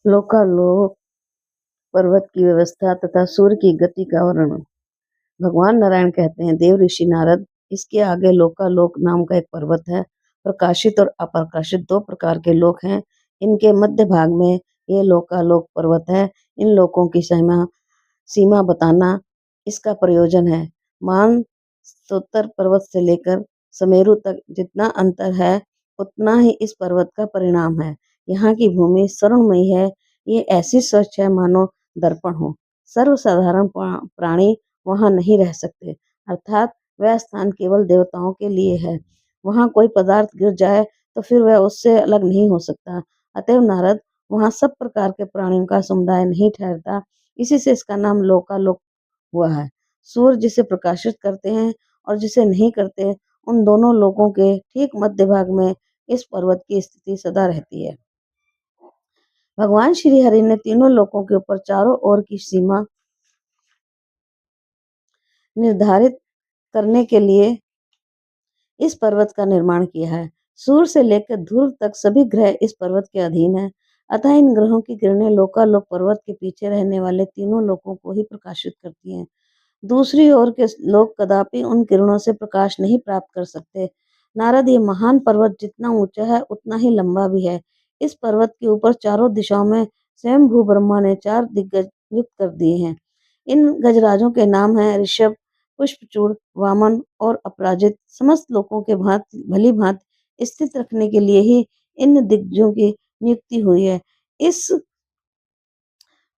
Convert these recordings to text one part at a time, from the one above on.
लोकालोक पर्वत की व्यवस्था तथा सूर्य की गति का वर्णन। भगवान नारायण कहते हैं, देव ऋषि नारद, इसके आगे लोकालोक नाम का एक पर्वत है। प्रकाशित और अप्रकाशित दो प्रकार के लोक हैं। इनके मध्य भाग में ये लोकालोक पर्वत है। इन लोकों की सीमा बताना इसका प्रयोजन है। मानसरोवर पर्वत से लेकर सुमेरु तक जितना अंतर है, उतना ही इस पर्वत का परिणाम है। यहाँ की भूमि स्वर्णमयी है। ये ऐसी स्वच्छ है मानो दर्पण हो। सर्वसाधारण प्राणी वहां नहीं रह सकते, अर्थात वह स्थान केवल देवताओं के लिए है। वहां कोई पदार्थ गिर जाए तो फिर वह उससे अलग नहीं हो सकता। अतएव नारद, वहां सब प्रकार के प्राणियों का समुदाय नहीं ठहरता। इसी से इसका नाम लोकालोक हुआ है। सूर्य जिसे प्रकाशित करते हैं और जिसे नहीं करते, उन दोनों लोकों के ठीक मध्य भाग में इस पर्वत की स्थिति सदा रहती है। भगवान श्री हरि ने तीनों लोकों के ऊपर चारों ओर की सीमा निर्धारित करने के लिए इस पर्वत का निर्माण किया है। सूर्य से लेकर ध्रुव तक सभी ग्रह इस पर्वत के अधीन है। अतः इन ग्रहों की किरणें लोकालोक पर्वत के पीछे रहने वाले तीनों लोकों को ही प्रकाशित करती हैं। दूसरी ओर के लोग कदापि उन किरणों से प्रकाश नहीं प्राप्त कर सकते। नारद, ये महान पर्वत जितना ऊंचा है उतना ही लंबा भी है। इस पर्वत के ऊपर चारों दिशाओं में स्वयं भू ब्रह्मा ने 4 दिग्गज नियुक्त कर दिए हैं। इन गजराजों के नाम हैं ऋषभ, पुष्पचूड़, वामन और अपराजित। समस्त लोकों के भली भांति स्थित रखने के लिए ही इन दिग्गजों की नियुक्ति हुई है। इस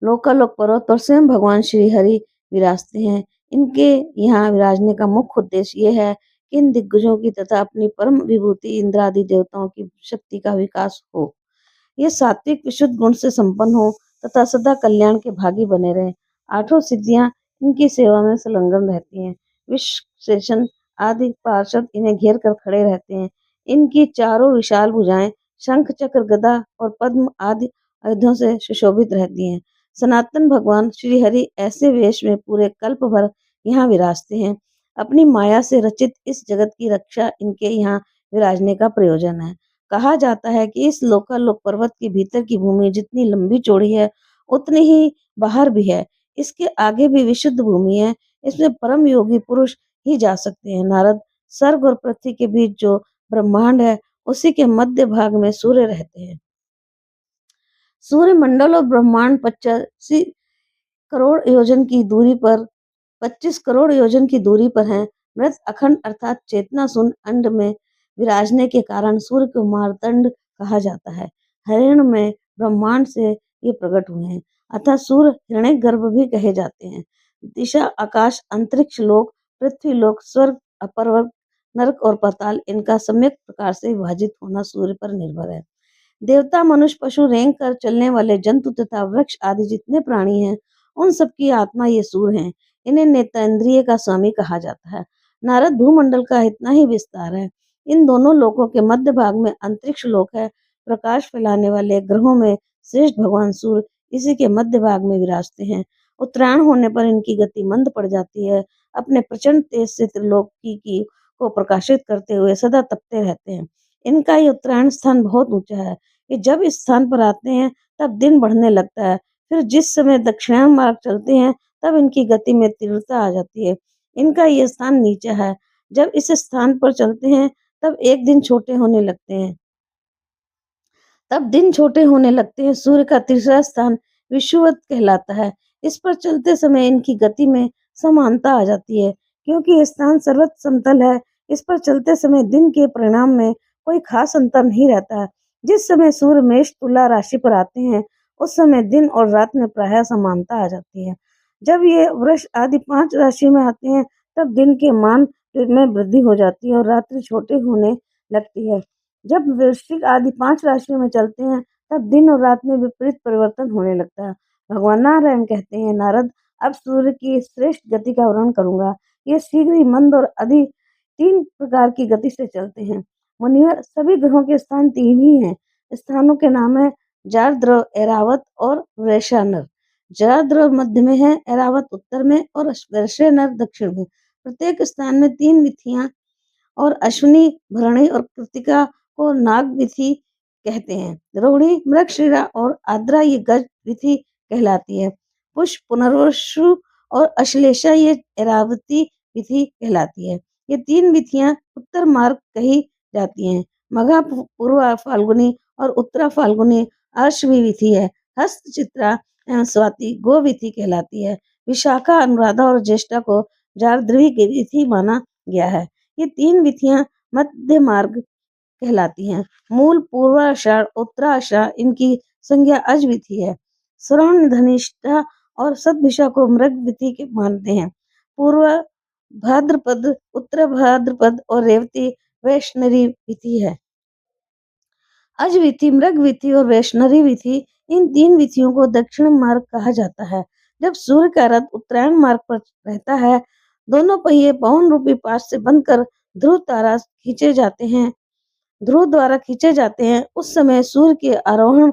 लोकालोक पर्वत पर स्वयं भगवान श्री हरि विराजते हैं। इनके यहाँ विराजने का मुख्य उद्देश्य यह है कि इन दिग्गजों की तथा अपनी परम विभूति इंद्र आदि देवताओं की शक्ति का विकास हो। ये सात्विक विशुद्ध गुण से संपन्न हो तथा सदा कल्याण के भागी बने रहे। 8 सिद्धियां इनकी सेवा में संलग्न रहती हैं। विश्वेशन आदि पार्षद इन्हें घेर कर खड़े रहते हैं। इनकी चारों विशाल भुजाएं शंख, चक्र, गदा और पद्म आदि आयुधों से सुशोभित रहती हैं। सनातन भगवान श्री हरि ऐसे वेश में पूरे कल्प भर यहाँ विराजते हैं। अपनी माया से रचित इस जगत की रक्षा इनके यहाँ विराजने का प्रयोजन है। कहा जाता है कि इस लोकालोक पर्वत के भीतर की भूमि जितनी लंबी चौड़ी है, उतनी ही बाहर भी है। इसके आगे भी विशुद्ध भूमि है। इसमें परम योगी पुरुष ही जा सकते हैं। नारद, स्वर्ग और पृथ्वी के बीच जो ब्रह्मांड है, उसी के मध्य भाग में सूर्य रहते हैं। सूर्य मंडल और ब्रह्मांड 25 करोड़ योजन की दूरी पर है। मृत अखंड अर्थात चेतना शून्य अंड में विराजने के कारण सूर्य को मार्तंड कहा जाता है। हरिण में ब्रह्मांड से ये प्रकट हुए हैं, अतः सूर्य हिरण्यगर्भ भी कहे जाते हैं। दिशा, आकाश, अंतरिक्ष लोक, पृथ्वी लोक, स्वर्ग, अपरवर्ग, नरक और पाताल, इनका सम्यक प्रकार से विभाजित होना सूर्य पर निर्भर है। देवता, मनुष्य, पशु, रेंग कर चलने वाले जंतु तथा वृक्ष आदि जितने प्राणी हैं, उन सबकी आत्मा ये सूर्य हैं। इन्हें नेत्रेंद्रिय का स्वामी कहा जाता है। नारद, भूमंडल का इतना ही विस्तार है। इन दोनों लोकों के मध्य भाग में अंतरिक्ष लोक है। प्रकाश फैलाने वाले ग्रहों में श्रेष्ठ भगवान सूर्य इसी के मध्य भाग में विराजते हैं। उत्तरायण होने पर इनकी गति मंद पड़ जाती है। अपने प्रचंड तेज से त्रिलोकी की को प्रकाशित करते हुए सदा तपते रहते हैं। इनका ये उत्तरायण स्थान बहुत ऊंचा है। ये जब इस स्थान पर आते हैं तब दिन बढ़ने लगता है। फिर जिस समय दक्षिणायन मार्ग चलते हैं तब इनकी गति में तीव्रता आ जाती है। इनका ये स्थान नीचा है। जब इस स्थान पर चलते हैं तब एक दिन छोटे होने लगते हैं। सूर्य का तीसरा स्थान विषुवत कहलाता है। इस पर चलते समय इनकी गति में समानता आ जाती है, क्योंकि यह स्थान सर्वत्र समतल है। इस पर चलते समय दिन के परिणाम में कोई खास अंतर नहीं रहता है। जिस समय सूर्य मेष तुला राशि पर आते हैं, उस समय दिन और रात में प्रायः समानता आ जाती है। जब ये वृष आदि 5 राशि में आते हैं, तब दिन के मान में वृद्धि हो जाती है और रात्रि छोटे होने लगती है। जब वृश्चिक आदि 5 राशियों में चलते हैं, तब दिन और रात में विपरीत परिवर्तन होने लगता है। भगवान नारायण कहते हैं, नारद, अब सूर्य की श्रेष्ठ गति का वर्णन करूंगा। ये शीघ्र ही, मंद और अधि 3 प्रकार की गति से चलते हैं। मुनिवर, सभी ग्रहों के स्थान 3 ही हैं। स्थानों के नाम है जारद्रव, ऐरावत और वृषानर। जारद्रव मध्य में है, ऐरावत उत्तर में और वृषानर दक्षिण में। प्रत्येक स्थान में 3 विथियां और अश्विनी, भरणी और कृतिका को नाग विथि कहते हैं। रोहिणी, मृगशिरा और आर्द्रा ये गज विधि कहलाती है। पुष्प, पुनर्वसु और अश्लेषा ये ऐरावती विधि कहलाती है। ये 3 विधियां उत्तर मार्ग कही जाती हैं। मघा, पूर्वा फाल्गुनी और उत्तरा फाल्गुनी अश्वी विधि है। हस्त, चित्रा एवं स्वाति गो विधि कहलाती है। विशाखा, अनुराधा और ज्येष्ठा को जारद्रवी की विधि माना गया है। ये 3 विधियां मध्य मार्ग कहलाती हैं। मूल, पूर्वाषाढ़, उत्तराषाढ़ इनकी संज्ञा अज विधि है। श्रवण, धनिष्ठा और सतभिषा को मृग विधि के मानते हैं। पूर्व भाद्रपद, उत्तर भाद्रपद और रेवती वैष्णवी विधि है। अज विधि, मृग विधि और वैष्णवी विधि, इन 3 विधियों को दक्षिण मार्ग कहा जाता है। जब सूर्य का रथ उत्तरायण मार्ग पर रहता है, दोनों पहिए पवन रूपी पाश से बंधकर ध्रुव द्वारा खींचे जाते हैं, उस समय सूर्य की आरोहण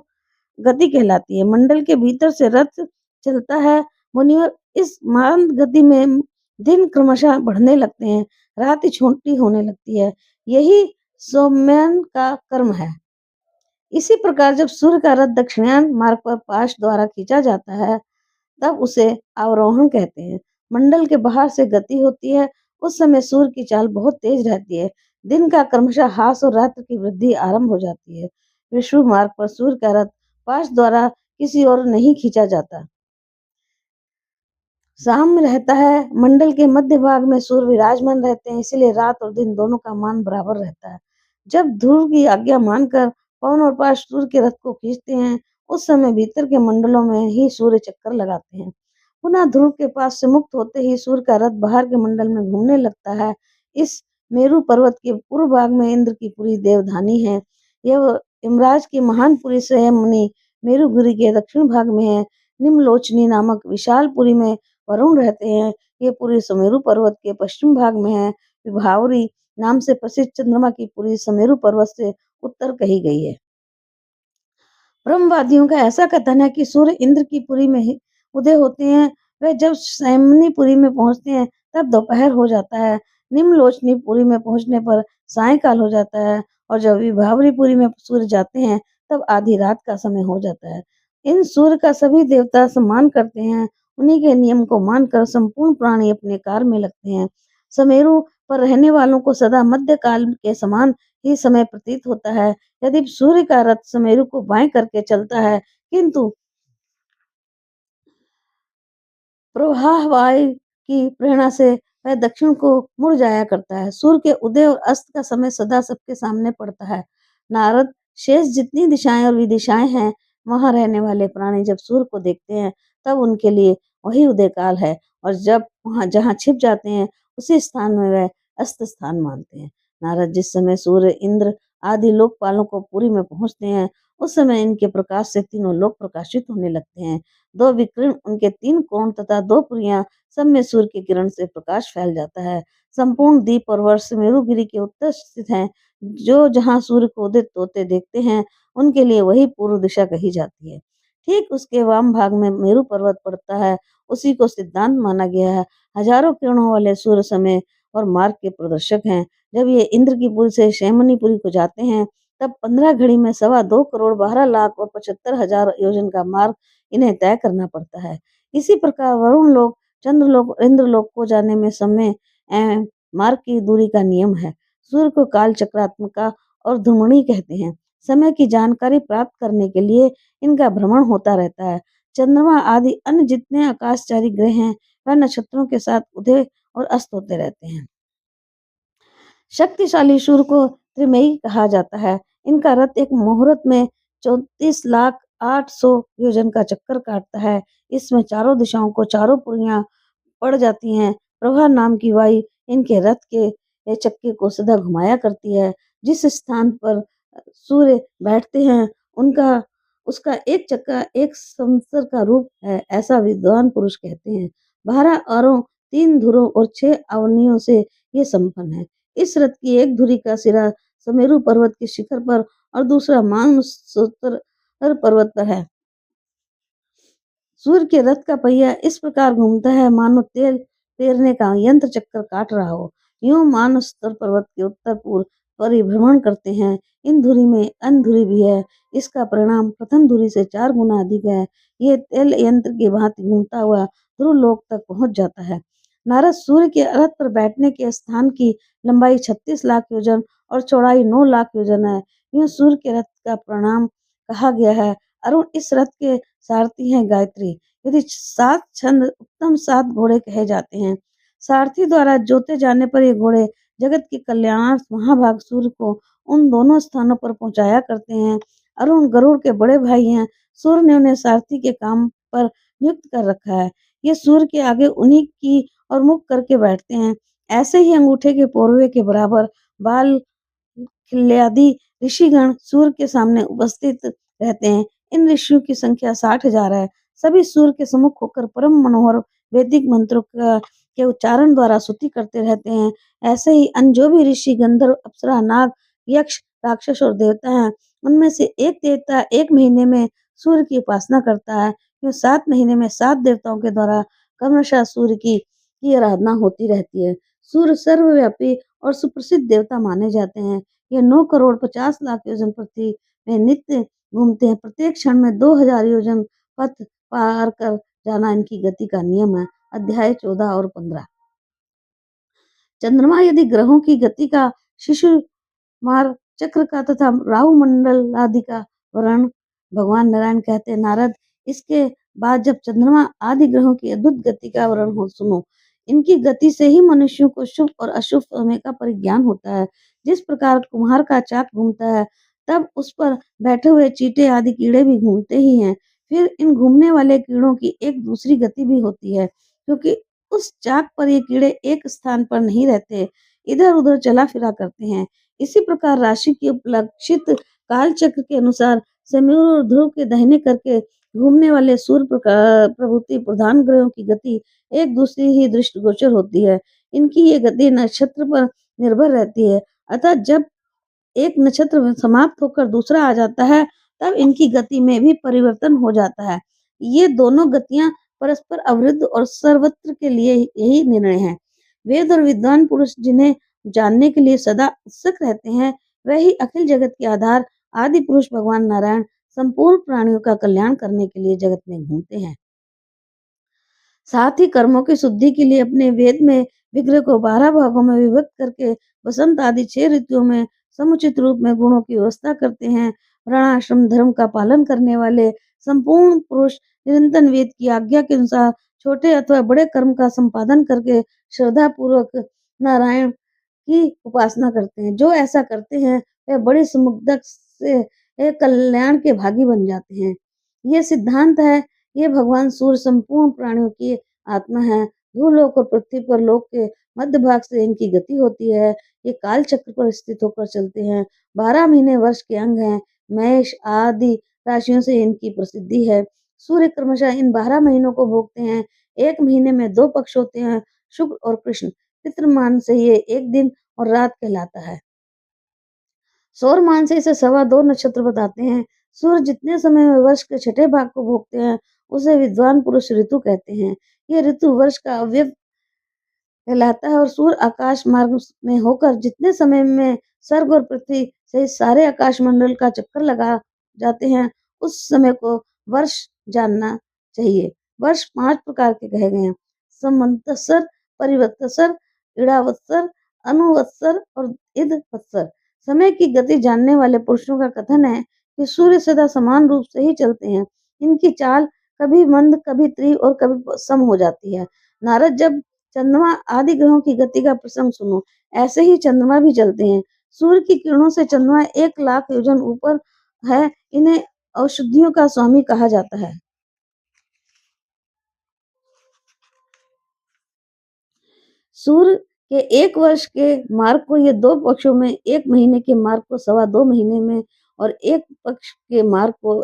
गति कहलाती है। मंडल के भीतर से रथ चलता है। मुनिवर, इस मंद गति में दिन क्रमशः बढ़ने लगते हैं, रात छोटी होने लगती है। यही सौम्यन का कर्म है। इसी प्रकार जब सूर्य का रथ दक्षिणायन मार्ग पर पाश द्वारा खींचा जाता है, तब उसे अवरोहण कहते हैं। मंडल के बाहर से गति होती है। उस समय सूर्य की चाल बहुत तेज रहती है। दिन का क्रमशः ह्रास और रात्रि की वृद्धि आरंभ हो जाती है। विषुव मार्ग पर सूर्य का रथ पाश द्वारा किसी और नहीं खींचा जाता, साम्य रहता है। मंडल के मध्य भाग में सूर्य विराजमान रहते हैं, इसलिए रात और दिन दोनों का मान बराबर रहता है। जब ध्रुव की आज्ञा मानकर पवन और पाश सूर्य के रथ को खींचते हैं, उस समय भीतर के मंडलों में ही सूर्य चक्कर लगाते हैं। पुनः ध्रुव के पास से मुक्त होते ही सूर्य का रथ बाहर के मंडल में घूमने लगता है। इस मेरु पर्वत के पूर्व भाग में इंद्र की पुरी देवधानी है। यह यमराज की महानपुरी संयमनी मेरुगिरी के दक्षिण भाग में है। निम्नलोचनी नामक विशालपुरी में वरुण रहते हैं। ये पुरी सुमेरु पर्वत के पश्चिम भाग में है। विभावरी नाम से प्रसिद्ध चंद्रमा की पुरी सुमेरु पर्वत से उत्तर कही गई है। ब्रह्मवादियों का ऐसा कथन है कि सूर्य इंद्र की पुरी में ही उदय होते हैं। वह जब संयमनी पुरी में पहुंचते हैं, तब दोपहर हो जाता है। निम्नलोचनी पुरी में पहुंचने पर सायंकाल हो जाता है और जब विभावरी पुरी में सूर्य जाते हैं, तब आधी रात का समय हो जाता है। इन सूर्य का सभी देवता सम्मान करते हैं। उन्हीं के नियम को मानकर संपूर्ण प्राणी अपने कार्य में लगते हैं। सुमेरु पर रहने वालों को सदा मध्य काल के समान ही समय प्रतीत होता है। यदि सूर्य का रथ सुमेरु को बाएं करके चलता है, किंतु प्रवाह वायु की प्रेरणा से वह दक्षिण को मुड़ जाया करता है। सूर्य के उदय और अस्त का समय सदा सबके सामने पड़ता है। नारद, शेष जितनी दिशाएं और विदिशाएं हैं, वहां रहने वाले प्राणी जब सूर्य को देखते हैं, तब उनके लिए वही उदय काल है, और जब वहां जहां छिप जाते हैं, उसी स्थान में वह अस्त स्थान मानते हैं। नारद, जिस समय सूर्य, इंद्र आदि लोकपालों को पुरी में पहुंचते हैं, उस समय इनके प्रकाश से तीनों लोक प्रकाशित होने लगते हैं। 2 विकिरण, उनके 3 कोण तथा 2 पुरियां, सब में सूर्य की किरण से प्रकाश फैल जाता है। संपूर्ण द्वीप और वर्ष मेरुगिरी के उत्तर स्थित हैं। जो जहां सूर्य को उदित होते देखते हैं, उनके लिए वही पूर्व दिशा कही जाती है। ठीक उसके वाम भाग में मेरु पर्वत पड़ता है। उसी को सिद्धांत माना गया है। हजारों किरणों वाले सूर्य समय और मार्ग के प्रदर्शक हैं। जब ये इंद्र की पुरी से शैमनीपुरी को जाते हैं, तब 15 घड़ी में 2.25 करोड़ 12 लाख और 75,000 योजन का मार्ग इन्हें तय करना पड़ता है। इसी प्रकार वरुण लोक, चंद्रलोक और इंद्रलोक को जाने में समय एवं मार्ग की दूरी का नियम है। सूर्य को काल चक्रात्मका और ध्रुवणी कहते हैं। समय की जानकारी प्राप्त करने के लिए इनका भ्रमण होता रहता है। चंद्रमा आदि अन्य जितने आकाशचारी ग्रह हैं, वह नक्षत्रों के साथ उदय और अस्त होते रहते हैं। शक्तिशाली सूर्य को त्रिमेयी कहा जाता है। इनका रथ एक मुहूर्त में 34,08,000 योजन का चक्कर काटता है। इसमें चारों दिशाओं को चारों पुरियां पड़ जाती हैं। प्रभा नाम की वायु इनके रथ के चक्के को सदा घुमाया करती है। जिस स्थान पर सूर्य बैठते हैं, उनका उसका एक चक्का एक संवत्सर का रूप है, ऐसा विद्वान पुरुष कहते हैं। 12 अरों, 3 धुरों और 6 अवनियों से ये संपन्न है। इस रथ की एक धुरी का सिरा सुमेरु पर्वत के शिखर पर और दूसरा मानसरोवर पर्वत पर है। सूर्य के रथ का पहिया इस प्रकार घूमता है, मानो तेल पेरने का यंत्र चक्कर काट रहा हो। यूं मानसरोवर पर्वत के उत्तर पूर्व परिभ्रमण करते हैं। इन धुरी में अन्य धुरी भी है। इसका परिणाम प्रथम धुरी से 4 गुना अधिक है। ये तेल यंत्र की भांति घूमता हुआ ध्रुव लोक तक पहुंच जाता है। नारद सूर्य के रथ पर बैठने के स्थान की लंबाई 36 लाख योजन और चौड़ाई 9 लाख योजन है। यह सूर्य के रथ का प्रणाम कहा गया है। अरुण इस रथ के सारथी हैं गायत्री। यदि 7 छंद उत्तम 7 घोड़े कहे जाते हैं। सारथी द्वारा जोते जाने पर ये घोड़े जगत के कल्याणार्थ महाभाग सूर्य को उन दोनों स्थानों पर पहुंचाया करते हैं। अरुण गरुड़ के बड़े भाई हैं। सूर्य ने उन्हें सारथी के काम पर नियुक्त कर रखा है। ये सूर्य के आगे उन्हीं की और मुख करके बैठते हैं। ऐसे ही अंगूठे के पोरवे के बराबर बाल खिल्यादि ऋषिगण सूर्य के सामने उपस्थित रहते हैं। इन ऋषियों की संख्या 60,000 है। सभी सूर्य के सम्मुख होकर परम मनोहर वैदिक मंत्रों के उच्चारण द्वारा स्तुति करते रहते हैं। ऐसे ही अन्य जो भी ऋषि गंधर्व अप्सरा नाग यक्ष राक्षस और देवता हैं, उनमें से एक देवता एक महीने में सूर्य की उपासना करता है। क्यों 7 महीने में 7 देवताओं के द्वारा क्रमशः सूर्य की आराधना होती रहती है। सूर्य सर्वव्यापी और सुप्रसिद्ध देवता माने जाते हैं। ये 9 करोड़ 50 लाख योजन पृथ्वी में नित्य घूमते हैं। प्रत्येक क्षण में 2000 योजन पथ पार कर जाना इनकी गति का नियम है। अध्याय 14 और 15। चंद्रमा यदि ग्रहों की गति का शिशु मार चक्र का तथा राहु मंडल आदि का वर्ण भगवान नारायण कहते हैं। नारद इसके बाद जब चंद्रमा आदि ग्रहों की अद्भुत गति का वर्ण हो सुनो। इनकी गति से ही मनुष्यों को शुभ और अशुभ समय का परिज्ञान होता है। जिस प्रकार कुम्हार का चाक घूमता है, तब उस पर बैठे हुए चींटे आदि कीड़े भी घूमते ही हैं। फिर इन घूमने वाले कीड़ों की एक दूसरी गति भी होती है, क्योंकि उस चाक पर ये कीड़े एक स्थान पर नहीं रहते, इधर उधर चला फिरा करते हैं। इसी प्रकार राशि की उपलक्षित काल चक्र के अनुसार समीर और ध्रुव के दाहिने करके घूमने वाले सूर्य प्रभृति प्रधान ग्रहों की गति एक दूसरी ही दृष्टिगोचर होती है। इनकी ये गति नक्षत्र पर निर्भर रहती है। अतः जब एक नक्षत्र समाप्त होकर दूसरा आ जाता है, तब इनकी गति में भी परिवर्तन हो जाता है। ये दोनों गतियां परस्पर अविरुद्ध और सर्वत्र के लिए यही निर्णय है। वेद और विद्वान पुरुष जिन्हें जानने के लिए सदा उत्सुक रहते हैं, वह ही अखिल जगत के आधार आदि पुरुष भगवान नारायण संपूर्ण प्राणियों का कल्याण करने के लिए जगत में घूमते हैं। साथ ही कर्मों की शुद्धि के लिए अपने वेद में विग्रह को 12 भागों में विभक्त करके वसंत आदि 6 ऋतुओं में समुचित रूप में गुणों की व्यवस्था करते हैं। वर्णाश्रम धर्म का पालन करने वाले संपूर्ण पुरुष निरंतर वेद की आज्ञा के अनुसार छोटे अथवा बड़े कर्म का संपादन करके श्रद्धा पूर्वक नारायण की उपासना करते हैं। जो ऐसा करते हैं वह बड़ी समुद्र से कल्याण के भागी बन जाते हैं। ये सिद्धांत है। ये भगवान सूर्य संपूर्ण प्राणियों की आत्मा है। भूलोक और पृथ्वी पर लोक के मध्य भाग से इनकी गति होती है। ये काल चक्र पर स्थित होकर चलते हैं। 12 महीने वर्ष के अंग हैं। मेष आदि राशियों से इनकी प्रसिद्धि है। सूर्य क्रमशः इन 12 महीनों को भोगते हैं। एक महीने में 2 पक्ष होते हैं, शुक्ल और कृष्ण। पितृमान से ये एक दिन और रात कहलाता है। सौर मान से इसे 2.25 नक्षत्र बताते हैं। सूर्य जितने समय में वर्ष के छठे भाग को भोगते हैं, उसे विद्वान पुरुष ऋतु कहते हैं। ये ऋतु वर्ष का अवयव कहलाता है और सूर्य आकाश मार्ग में होकर जितने समय में स्वर्ग और पृथ्वी सहित सारे आकाश मंडल का चक्कर लगा जाते हैं, उस समय को वर्ष जानना चाहिए। वर्ष 5 प्रकार के कहे गए हैं: संवत्सर, परिवत्सर, इड़ावत्सर, अनुवत्सर और इधवत्सर। समय की गति जानने वाले पुरुषों का कथन है कि सूर्य सदा समान रूप से ही चलते हैं। इनकी चाल कभी मंद, कभी तीव्र और कभी सम हो जाती है। नारद जब चंद्रमा आदि ग्रहों की गति का प्रसंग सुनो। ऐसे ही चंद्रमा भी चलते हैं। सूर्य की किरणों से चंद्रमा 1 लाख योजन ऊपर है। इन्हें औषधियों का स्वामी कहा जाता है। सूर्य के 1 वर्ष के मार्ग को ये 2 पक्षों में, 1 महीने के मार्ग को 2.25 महीने में और 1 पक्ष के मार्ग को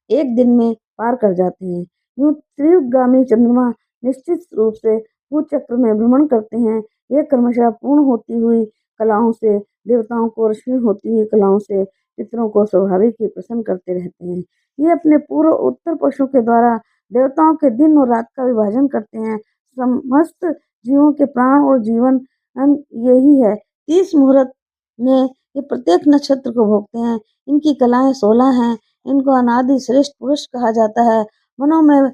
1 दिन में पार कर जाते हैं। यूं त्रियुगगामी चंद्रमा निश्चित रूप से भूचक्र में भ्रमण करते हैं। ये क्रमशः पूर्ण होती हुई कलाओं से देवताओं को और क्षीण होती हुई कलाओं से पितरों को स्वाभाविक ही प्रसन्न करते रहते हैं। ये अपने पूर्व उत्तर पक्षों के द्वारा देवताओं के दिन और रात का विभाजन करते हैं। समस्त जीवों के प्राण और जीवन यही है। 30 मुहूर्त में ये प्रत्येक नक्षत्र को भोगते हैं। इनकी कलाएं 16 हैं। इनको अनादि श्रेष्ठ पुरुष कहा जाता है। मनों में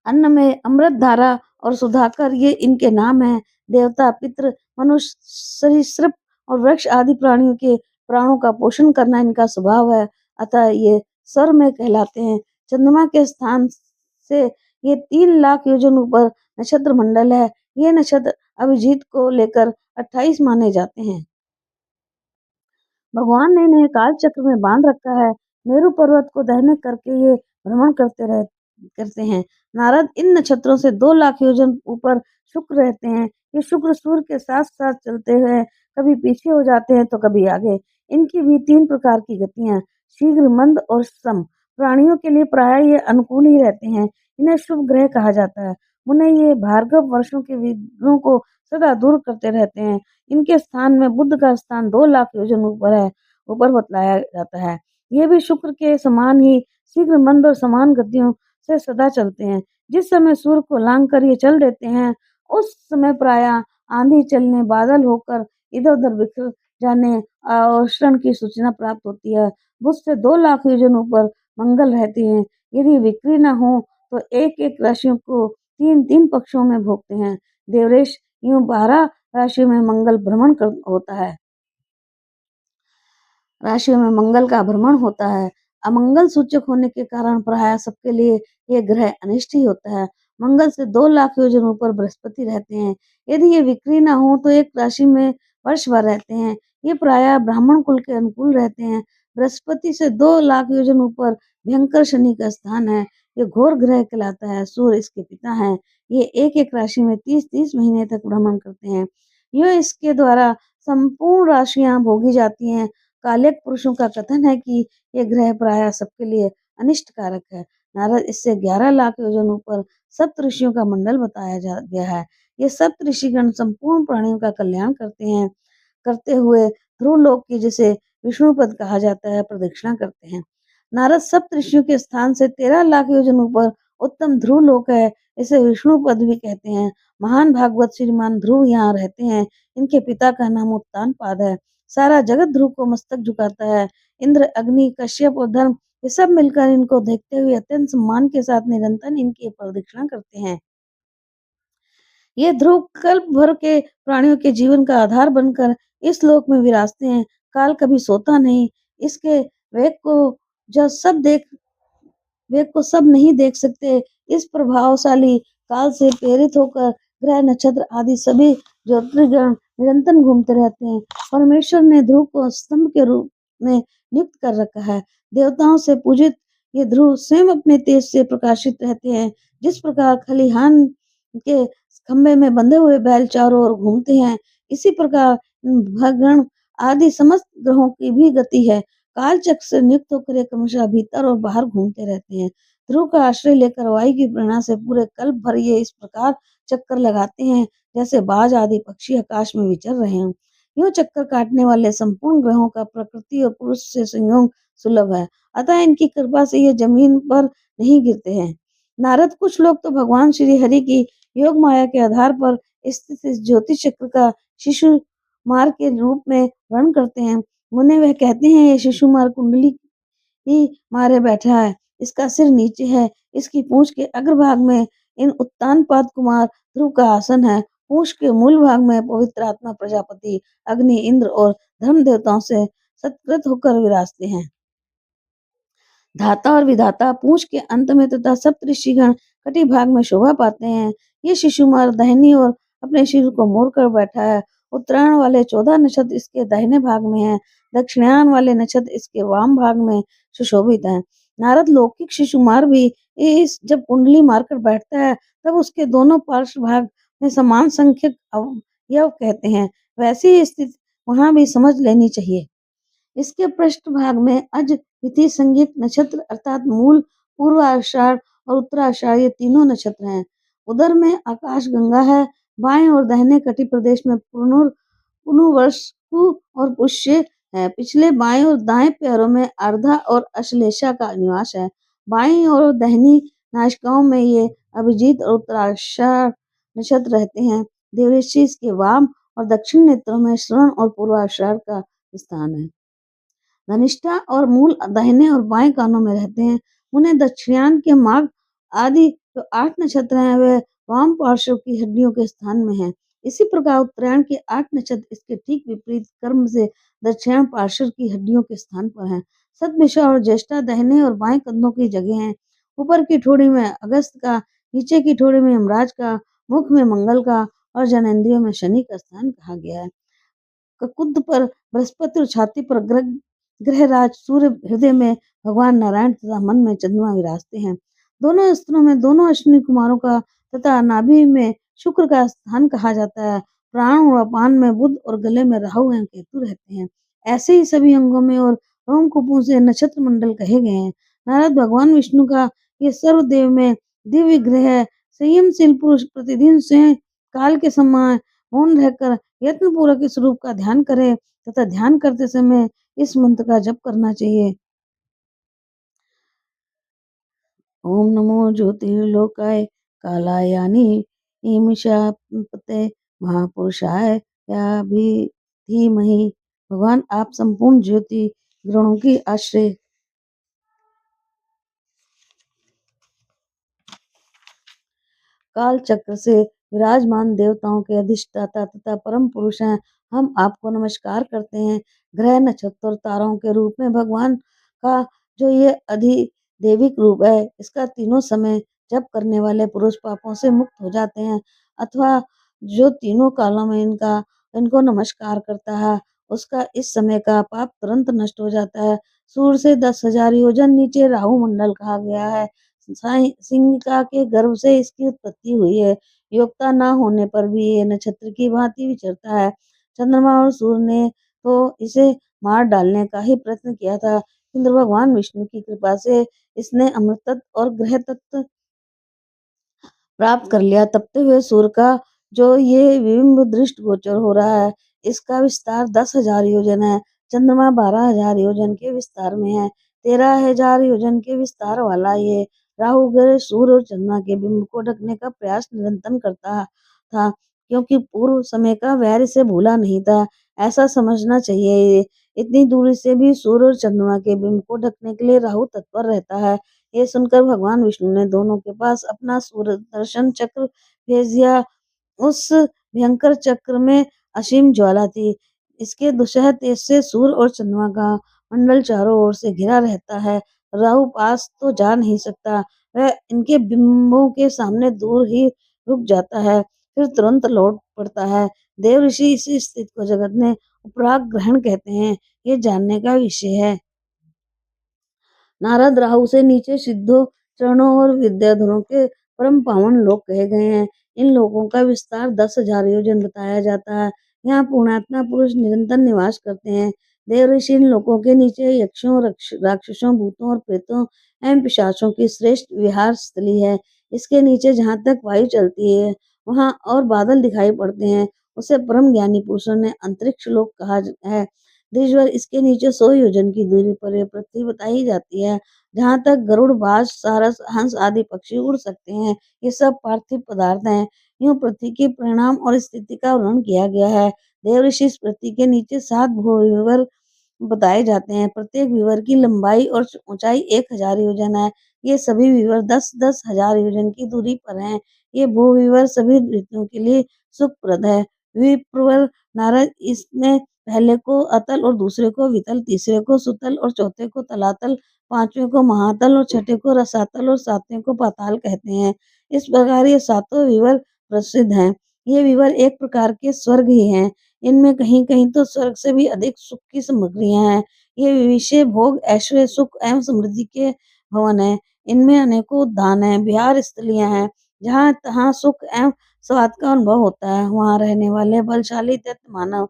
अन्न में अमृत धारा और सुधाकर ये इनके नाम हैं। देवता, पितृ, मनुष्य, सरीसृप और वृक्ष आदि प्राणियों के प्राणों का पोषण करना इनका स्वभाव है। अतः ये स्वर में कहलाते हैं। चंद्रमा के स्थान से ये 3 लाख योजन ऊपर नक्षत्र मंडल है। ये नक्षत्र अभिजीत को लेकर 28 माने जाते हैं। भगवान ने इन्हें काल चक्र में बांध रखा है। मेरू पर्वत को दाहिने करके ये भ्रमण करते हैं। नारद इन नक्षत्रों से 2 लाख योजन ऊपर शुक्र रहते हैं। ये शुक्र सूर्य के साथ साथ चलते हैं, कभी पीछे हो जाते हैं तो कभी आगे। इनकी भी 3 प्रकार की गतियां, शीघ्र, मंद और सम। प्राणियों के लिए प्राय ये अनुकूल ही रहते हैं। इन्हें शुभ ग्रह कहा जाता है। उन्हें ये भार्गव वर्षों के विघ्नों को सदा दूर करते रहते हैं। इनके स्थान में बुध का स्थान 2 लाख योजन ऊपर है, ऊपर बतलाया जाता है। ये भी शुक्र के समान ही शीघ्र, मंद और समान गतियों से सदा चलते हैं। जिस समय सूर्य को लांग कर ये चल देते हैं, उस समय प्राय आंधी चलने, बादल होकर इधर उधर बिखर जाने और क्षण की सूचना प्राप्त होती है। बुध से 2 लाख योजन ऊपर मंगल रहते हैं। यदि विक्री न हो तो एक एक राशियों को 3 3 पक्षों में भोगते हैं। देवरेश यूं 12 राशियों में मंगल भ्रमण होता है। राशियों में मंगल का भ्रमण होता है। अमंगल सूचक होने के कारण प्राय सबके लिए ये ग्रह अनिष्ट ही होता है। मंगल से 2 लाख योजन ऊपर बृहस्पति रहते हैं। यदि ये विक्री न हो तो एक राशि में वर्ष भर रहते हैं। ये प्राय ब्राह्मण कुल के अनुकूल रहते हैं। बृहस्पति से 2 लाख योजन ऊपर भयंकर शनि का स्थान है। ये घोर ग्रह कहलाता है। सूर्य इसके पिता हैं। ये एक एक राशि में 30 30 महीने तक भ्रमण करते हैं। यह इसके द्वारा संपूर्ण राशियां भोगी जाती हैं। कालिक पुरुषों का कथन है कि ये ग्रह प्राय सबके लिए अनिष्ट कारक है। नारद इससे 11 लाख योजन ऊपर सप्त ऋषियों का मंडल बताया गया है। ये सप्त ऋषिगण संपूर्ण प्राणियों का कल्याण करते हुए ध्रुव लोक की, जिसे विष्णुपद कहा जाता है, प्रदक्षिणा करते हैं। नारद सप्त ऋषियों के स्थान से 13 लाख योजन ऊपर उत्तम ध्रुव लोक है। इसे विष्णुपद भी कहते हैं। महान भागवत श्रीमान ध्रुव यहाँ रहते हैं। इनके पिता का नाम उत्तानपाद है। सारा जगत ध्रुव को मस्तक झुकाता है। इंद्र, अग्नि, कश्यप और धर्म ये सब मिलकर इनको देखते हुए अत्यंत सम्मान के साथ निरंतर इनकी प्रदक्षिणा करते हैं। ये ध्रुव कल्प भर के प्राणियों के जीवन का आधार बनकर इस लोक में विराजते हैं। काल कभी सोता नहीं। इसके वेग को जब सब देख वेग को सब नहीं देख सकते। इस प्रभावशाली काल से प्रेरित होकर ग्रह, नक्षत्र आदि सभी ज्योतिर्गण निरंतर घूमते रहते हैं। परमेश्वर ने ध्रुव को स्तंभ के रूप में नियुक्त कर रखा है। देवताओं से पूजित ये ध्रुव स्वयं अपने तेज से प्रकाशित रहते हैं। जिस प्रकार खलिहान के खंभे में बंधे हुए बैल चारों ओर घूमते हैं, इसी प्रकार भगण आदि समस्त ग्रहों की भी गति है। काल चक्र से नियुक्त होकर ये क्रमशः भीतर और बाहर घूमते रहते हैं। ध्रुव का आश्रय लेकर वायु की प्रेरणा से पूरे कल्प भर ये इस प्रकार चक्कर लगाते हैं जैसे बाज आदि पक्षी आकाश में विचर रहे हों। यूं चक्कर काटने वाले संपूर्ण ग्रहों का प्रकृति और पुरुष से संयोग सुलभ है। अतः इनकी कृपा से ये जमीन पर नहीं गिरते हैं। नारद, कुछ लोग तो भगवान श्री हरि की योग माया के आधार पर स्थित इस ज्योतिष चक्र का शिशु मार्ग के रूप में वर्णन करते हैं। उन्हें वह कहते हैं, ये शिशु मार्ग कुंडली ही मारे बैठा है। इसका सिर नीचे है। इसकी पूंछ के अग्रभाग में इन उत्तानपाद कुमार ध्रुव का आसन है। पूंछ के मूल भाग में पवित्र आत्मा प्रजापति, अग्नि, इंद्र और धर्म देवताओं से सत्कृत होकर विराजते हैं। धाता और विधाता पूंछ के अंत में तथा सप्तऋषिगण कटी भाग में शोभा पाते हैं। ये शिशुमार दाहिनी ओर अपने सिर को मोड़कर बैठा है। उत्तरायण वाले 14 नक्षत्र इसके दाहिने भाग में है। दक्षिणायन वाले नक्षत्र इसके वाम भाग में सुशोभित हैं। नारद लौकिक शिशुमार भी इस जब कुंडली मारकर बैठता है तब उसके दोनों पार्श्व भाग में समान संख्यक अवयव कहते हैं। वैसी ही स्थिति वहां भी समझ लेनी चाहिए। इसके पृष्ठभाग में अज, तिथि, संज्ञक नक्षत्र अर्थात मूल, पूर्वाषाढ़ और उत्तराषाढ़ ये तीनों नक्षत्र हैं। उदर में आकाश गंगा है। बाएं और दाहिने कटि प्रदेश में पुनर्वसु और पुष्य है। पिछले बाएं और दाएं पैरों में अर्धा और अश्लेषा का निवास है। बाएं और दाहिनी नासिकाओं में ये अभिजीत और उत्तराषाढ़ नक्षत्र रहते हैं। देवऋषि इसके वाम और दक्षिण नेत्रों में श्रवण और पूर्वाषाढ़ का स्थान है। धनिष्ठा और मूल दाहिने और बाएं कानों में रहते हैं। उन्हें दक्षिणायन के माघ आदि जो 8 नक्षत्र हैं वे वाम पार्श्व की हड्डियों के स्थान में हैं। इसी प्रकार उत्तरायण के 8 नक्षत्र इसके ठीक विपरीत कर्म से दक्षिणायन पार्श्व की हड्डियों के स्थान पर हैं। सतभिषा और ज्येष्ठा दाहिने और बाएं कंधों की जगह हैं। ऊपर की ठोड़ी में अगस्त का, नीचे की ठोड़ी में यमराज का, मुख में मंगल का और जननेंद्रियों में शनि का स्थान कहा गया है। ककुद पर बृहस्पति और छाती पर ग्रहराज सूर्य, हृदय में भगवान नारायण तथा मन में चंद्रमा विराजते हैं। दोनों स्तनों में दोनों अश्विनी कुमारों का तथा नाभि में शुक्र का स्थान कहा जाता है। प्राण और अपान में बुध और गले में राहु एवं केतु रहते हैं। ऐसे ही सभी अंगों में और रोमकूपों से नक्षत्र मंडल कहे गए हैं। नारद भगवान विष्णु का ये सर्वदेव में दिव्य ग्रह है। संयमशील पुरुष प्रतिदिन स्वयं काल के समय मौन रहकर यत्न पूर्वक इस रूप का ध्यान करे तथा ध्यान करते समय इस मंत्र का जप करना चाहिए। ओम नमो ज्योतिर्लोकाय कालायानी ईमिषापते महापुरुषाय या भी धीमहि। भगवान आप संपूर्ण ज्योति ग्रहों की आश्रय काल चक्र से विराजमान देवताओं के अधिष्ठाता तथा परम पुरुष हैं। हम आपको नमस्कार करते हैं। ग्रह, नक्षत्र और तारों के रूप में भगवान का जो ये अधिदेविक रूप है, इसका तीनों समय जप करने वाले पुरुष पापों से मुक्त हो जाते हैं, अथवा जो तीनों कालों में इनको नमस्कार करता है, उसका इस समय का पाप तुरंत नष्ट हो जाता है। सूर्य से 10,000 योजन नीचे राहु मंडल कहा गया है। सिंहिका के गर्भ से इसकी उत्पत्ति हुई है। योग्यता न होने पर भी ये नक्षत्र की भांति विचरता है। चंद्रमा और सूर्य ने तो इसे मार डालने का ही प्रयत्न किया था, किंतु भगवान विष्णु की कृपा से इसने अमृत तत्व और ग्रह तत्व प्राप्त कर लिया। तपते हुए सूर्य का जो ये बिंब दृष्ट गोचर हो रहा है, इसका विस्तार 10,000 योजन है। चंद्रमा 12,000 योजन के विस्तार में है। 13,000 योजन के विस्तार वाला ये राहु ग्रह सूर्य और चंद्रमा के बिंब को ढकने का प्रयास निरंतर करता था, क्योंकि पूर्व समय का वैर से भूला नहीं था, ऐसा समझना चाहिए। इतनी दूरी से भी सूर्य और चंद्रमा के बिंब को ढकने के लिए राहु तत्पर रहता है। ये सुनकर भगवान विष्णु ने दोनों के पास अपना सुदर्शन चक्र भेज दिया। उस भयंकर चक्र में असीम ज्वाला थी। इसके दुसह तेज से सूर्य और चंद्रमा का मंडल चारों ओर से घिरा रहता है। राहु पास तो जा नहीं सकता, वह इनके बिंबों के सामने दूर ही रुक जाता है, फिर तुरंत लौट पड़ता है। देव ऋषि इस स्थिति को जगत में उपराग ग्रहण कहते हैं। ये जानने का विषय है। नारद राहु से नीचे सिद्धों, चरणों और विद्याधरों के परम पावन लोक कहे गए हैं। इन लोकों का विस्तार 10,000 योजन बताया जाता है। यहाँ पुण्यात्मा पुरुष निरंतर निवास करते हैं। देव ऋषि इन लोकों के नीचे यक्षों, राक्षसों, भूतों और प्रेतों एवं पिशाचों की श्रेष्ठ विहार स्थली है। इसके नीचे जहाँ तक वायु चलती है, वहाँ और बादल दिखाई पड़ते हैं, उसे परम ज्ञानी पुरुषों ने अंतरिक्ष लोक कहा है। देशभर इसके नीचे 100 योजन की दूरी पर यह पृथ्वी बताई जाती है, जहाँ तक गरुड़, बाज, सारस, हंस आदि पक्षी उड़ सकते हैं। ये सब पार्थिव पदार्थ हैं। यूं पृथ्वी के परिणाम और स्थिति का वर्णन किया गया है। देव ऋषि इस पृथ्वी के नीचे 7 भूविवर बताए जाते हैं। प्रत्येक विवर की लंबाई और ऊंचाई 1,000 योजन है। ये सभी विवर 10-10 हजार योजन की दूरी पर हैं। ये भूविवर सभी ऋतुओं के लिए सुखप्रद है। विप्रवर नारद इसमें पहले को अतल और दूसरे को वितल, तीसरे को सुतल और चौथे को तलातल, पांचवें को महातल और छठे को रसातल और सातवें को पाताल कहते हैं। इस प्रकार ये सातों विवर प्रसिद्ध हैं। ये विवर एक प्रकार के स्वर्ग ही हैं। इनमें कहीं कहीं तो स्वर्ग से भी अधिक सुख की सामग्रियां हैं। ये विषय भोग, ऐश्वर्य, सुख एवं समृद्धि के भवन है। इनमें अनेकों उद्यान हैं, विहार स्थलियां हैं, जहाँ तहाँ सुख एवं स्वाद का अनुभव होता है। वहाँ रहने वाले बलशाली दैत्य, मानव,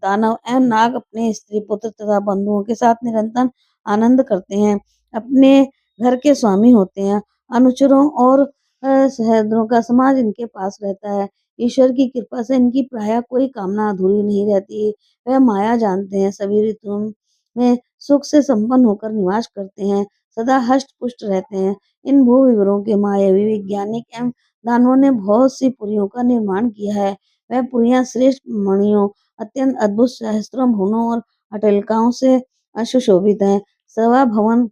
दानव एवं नाग अपने स्त्री, पुत्र तथा बंधुओं के साथ निरंतर आनंद करते हैं, अपने घर के स्वामी होते हैं। अनुचरों और सहस्त्रों का समाज इनके पास रहता है। ईश्वर की कृपा से इनकी प्रायः कोई कामना अधूरी नहीं रहती। वह माया जानते हैं, सभी ऋतुओं में सुख से संपन्न होकर निवास करते हैं, सदा हष्ट पुष्ट रहते हैं। इन भू विवरों के मायावी वैज्ञानिक एवं दानवों ने बहुत सी पुरियों का निर्माण किया है। वह पुरियां श्रेष्ठ मणियों, अत्यंत अद्भुत सहस्त्रों भुवनों और अटलिकाओं से सुशोभित हैं। सभा भवन,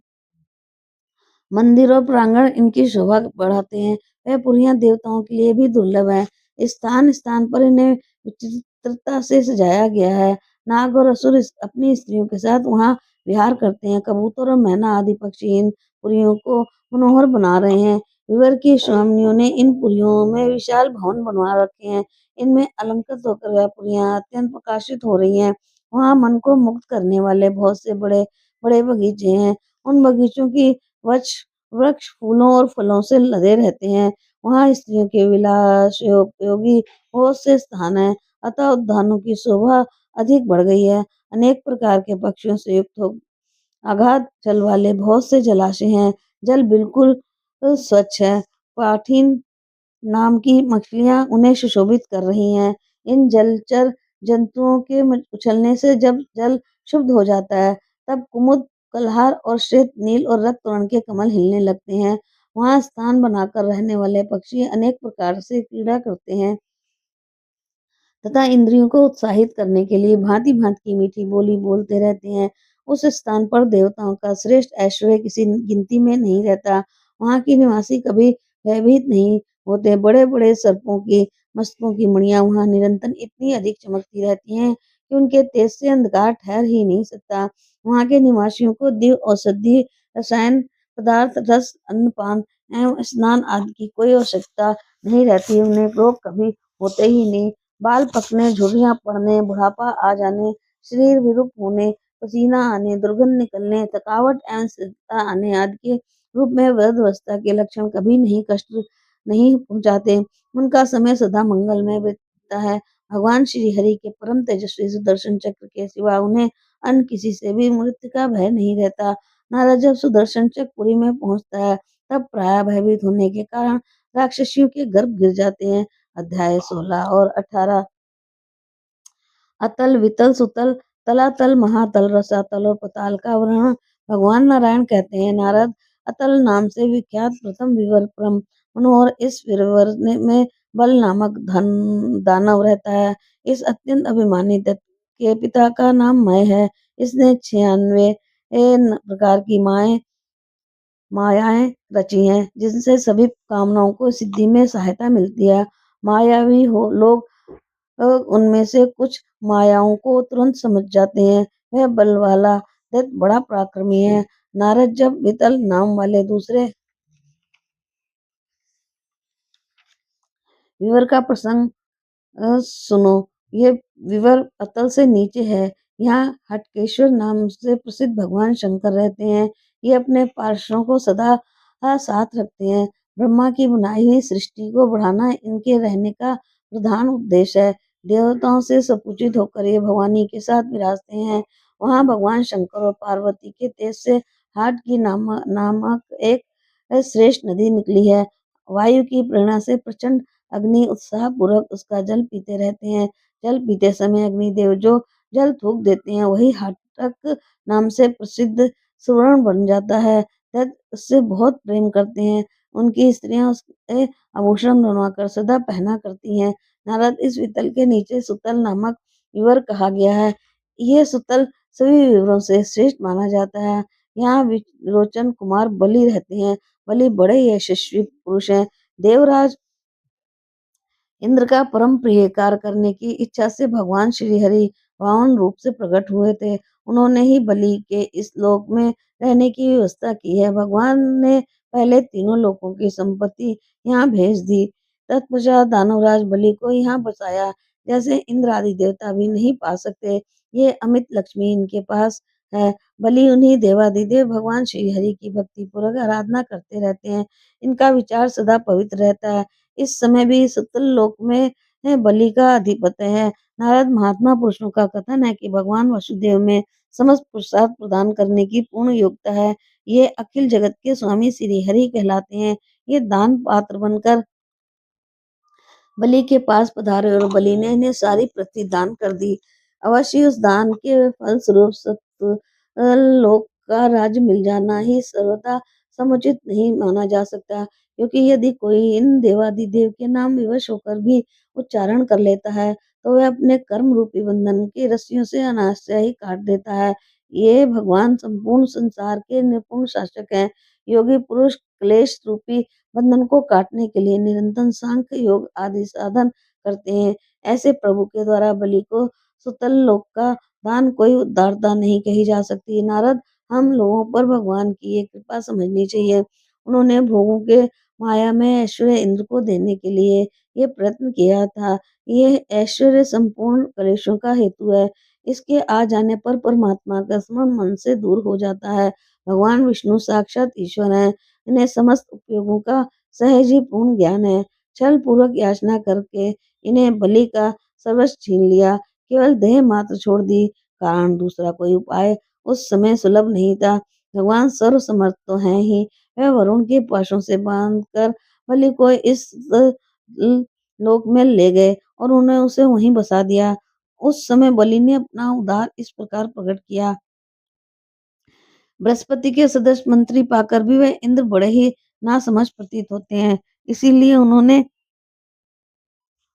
मंदिर और प्रांगण इनकी शोभा बढ़ाते हैं। वह पुरियां देवताओं के लिए भी दुर्लभ है। स्थान स्थान पर इन्हें विचित्रता से सजाया गया है। नाग और असुर अपनी स्त्रियों के साथ वहां विहार करते हैं। कबूतर और मैना आदि पक्षी इन पुरियों को मनोहर बना रहे हैं। विवर की स्वामिनियों ने इन पुरियों में विशाल भवन बनवा रखे हैं। इनमें अलंकृत होकर वह पुरियां अत्यंत प्रकाशित हो रही हैं। वहां मन को मुक्त करने वाले बहुत से बड़े बड़े बगीचे हैं। उन बगीचों की वृक्ष वृक्ष फूलों और फलों से लदे रहते हैं। वहां स्त्रियों के विलास उपयोगी बहुत से स्थान हैं। अतः उद्यानों की शोभा अधिक बढ़ गई है। अनेक प्रकार के पक्षियों से युक्त हो अगाध जल वाले बहुत से जलाशय हैं। जल बिल्कुल स्वच्छ है। पाठीन नाम की मछलियां उन्हें सुशोभित कर रही हैं। इन जलचर जंतुओं के उछलने से जब जल शुद्ध हो जाता है, तब कुमुद, कल्हार और श्वेत, नील और रक्त वर्ण के कमल हिलने लगते हैं। वहां स्थान बनाकर रहने वाले पक्षी अनेक प्रकार से क्रीड़ा करते हैं तथा इंद्रियों को उत्साहित करने के लिए भांति भांति की मीठी बोली बोलते रहते हैं। उस स्थान पर देवताओं का श्रेष्ठ ऐश्वर्य किसी गिनती में नहीं रहता। वहां के निवासी कभी भयभीत नहीं होते। बड़े बड़े सर्पों की मस्तकों की मणियां वहां निरंतर इतनी अधिक चमकती रहती हैं कि उनके तेज से अंधकार ठहर ही नहीं सकता। वहां के निवासियों को दिव्य औषधि, रसायन पदार्थ, रस, अन्नपान एवं स्नान आदि की कोई आवश्यकता नहीं रहती। उन्हें रोग कभी होते ही नहीं। बाल पकने, झुर्रियां पड़ने, बुढ़ापा आ जाने, शरीर विरूप होने, पसीना आने, दुर्गंध निकलने, थकावट एवं शीतलता आने आदि के रूप में वृद्धावस्था के लक्षण कभी नहीं कष्ट नहीं पहुंचाते। उनका समय सदा मंगलमय बीतता है। भगवान श्री हरि के परम तेजस्वी सुदर्शन चक्र के सिवा उन्हें अन्य किसी से भी मृत्यु का भय नहीं रहता। नारद जब सुदर्शन चक्रपुरी में पहुंचता है, तब प्राय भयभीत होने के कारण राक्षसियों के गर्भ गिर जाते हैं। अध्याय 16 और 18। अतल, वितल, सुतल, तलातल, महातल, रसातल और पताल का वर्णन भगवान नारायण कहते हैं। नारद, अतल नाम से विख्यात प्रथम विवर परम मनोहर इस विवर में बल नामक दानव रहता है। इस अत्यंत अभिमानी दैत्य के पिता का नाम मय है। इसने 96 प्रकार की मायाएं रची हैं, जिनसे सभी कामनाओं को सिद्धि में सहायता मिलती है। मायावी हो लोग उनमें से कुछ मायाओं को तुरंत समझ जाते हैं। वह बल वाला दैत्य बड़ा पराक्रमी है। नारद जब वितल नाम वाले दूसरे विवर का प्रसंग सुनो। ये विवर अतल से नीचे है। यहाँ हटकेश्वर नाम से प्रसिद्ध भगवान शंकर रहते हैं। ये अपने पार्षदों को सदा साथ रखते हैं। ब्रह्मा की बनाई हुई सृष्टि को बढ़ाना इनके रहने का प्रधान उद्देश्य है। देवताओं से सपूजित होकर ये भवानी के साथ विराजते हैं। वहाँ भगवान शंकर और पार्वती के तेज से हाट की नामक एक श्रेष्ठ नदी निकली है। वायु की प्रेरणा से प्रचंड अग्नि उत्साह पूर्वक उसका जल पीते रहते हैं। जल पीते समय अग्निदेव जो जल थूक देते हैं, वही हाटक नाम से प्रसिद्ध सुवर्ण बन जाता है। तद उससे बहुत प्रेम करते हैं। उनकी स्त्रियां उसके आभूषण बनवाकर सदा पहना करती हैं। नारद, इस वितल के नीचे सुतल नामक विवर कहा गया है। ये सुतल सभी विवरों से श्रेष्ठ माना जाता है। यहाँ विरोचन कुमार बलि रहते हैं। बलि बड़े यशस्वी पुरुष हैं। देवराज इंद्र का परम प्रिय कार्य करने की इच्छा से भगवान श्री हरि वामन रूप से प्रकट हुए थे। उन्होंने ही बलि के इस लोक में रहने की व्यवस्था की है। भगवान ने पहले तीनों लोकों की संपत्ति यहाँ भेज दी। तत्पश्चात दानवराज बलि को यहाँ बसाया। जैसे इंद्र आदि देवता भी नहीं पा सकते, ये अमित लक्ष्मी इनके पास है। बलि उन्हीं देवादिदेव भगवान श्री हरि की भक्ति पूर्वक आराधना करते रहते हैं। इनका विचार सदा पवित्र रहता है। इस समय भी सतल लोक में बलि का अधिपत्य है। नारद, महात्मा पुरुषों का कथन है कि भगवान वसुदेव में समस्त पुरुषार्थ प्रदान करने की पूर्ण योग्यता है। ये अखिल जगत के स्वामी श्री हरि कहलाते हैं। ये दान पात्र बनकर बलि के पास पधारे और बलि ने इन्हें सारी पृथ्वी दान कर दी। अवश्य उस दान के फलस्वरूप सतलोक का राज्य मिल जाना ही सर्वथा समुचित नहीं माना जा सकता। क्योंकि यदि कोई इन देवादिदेव के नाम विवश होकर भी उच्चारण कर लेता है, तो वह अपने कर्म रूपी बंधन की रस्सियों से अनायास ही काट देता है। ये भगवान संपूर्ण संसार के निपुण शासक हैं। योगी पुरुष क्लेश रूपी बंधन को काटने के लिए निरंतर सांख्य योग आदि साधन करते हैं। ऐसे प्रभु के द्वारा बलि को सुतल लोक का दान कोई उदारता नहीं कही जा सकती। नारद, हम लोगों पर भगवान की ये कृपा समझनी चाहिए। उन्होंने भोगों के माया में ऐश्वर्य इंद्र को देने के लिए ये प्रयत्न किया था। ये ऐश्वर्य संपूर्ण कलेशों का हेतु है। इसके आ जाने पर परमात्मा का स्मरण मन से दूर हो जाता है। भगवान विष्णु साक्षात ईश्वर है। इन्हें समस्त उपयोगों का सहज ही पूर्ण ज्ञान है। छल पूर्वक याचना करके इन्हें बलि का सर्वस्व छीन लिया, केवल देह मात्र छोड़ दी। कारण दूसरा कोई उपाय उस समय सुलभ नहीं था। भगवान सर्व समर्थ तो हैं ही, वह वरुण के पाशों से बांधकर बलि को इस लोक में ले गए और उन्हें उसे वहीं बसा दिया। उस समय बलि ने अपना उद्धार इस प्रकार प्रकट किया। बृहस्पति के सदस्य मंत्री पाकर भी वह इंद्र बड़े ही नासमझ प्रतीत होते हैं। इसीलिए उन्होंने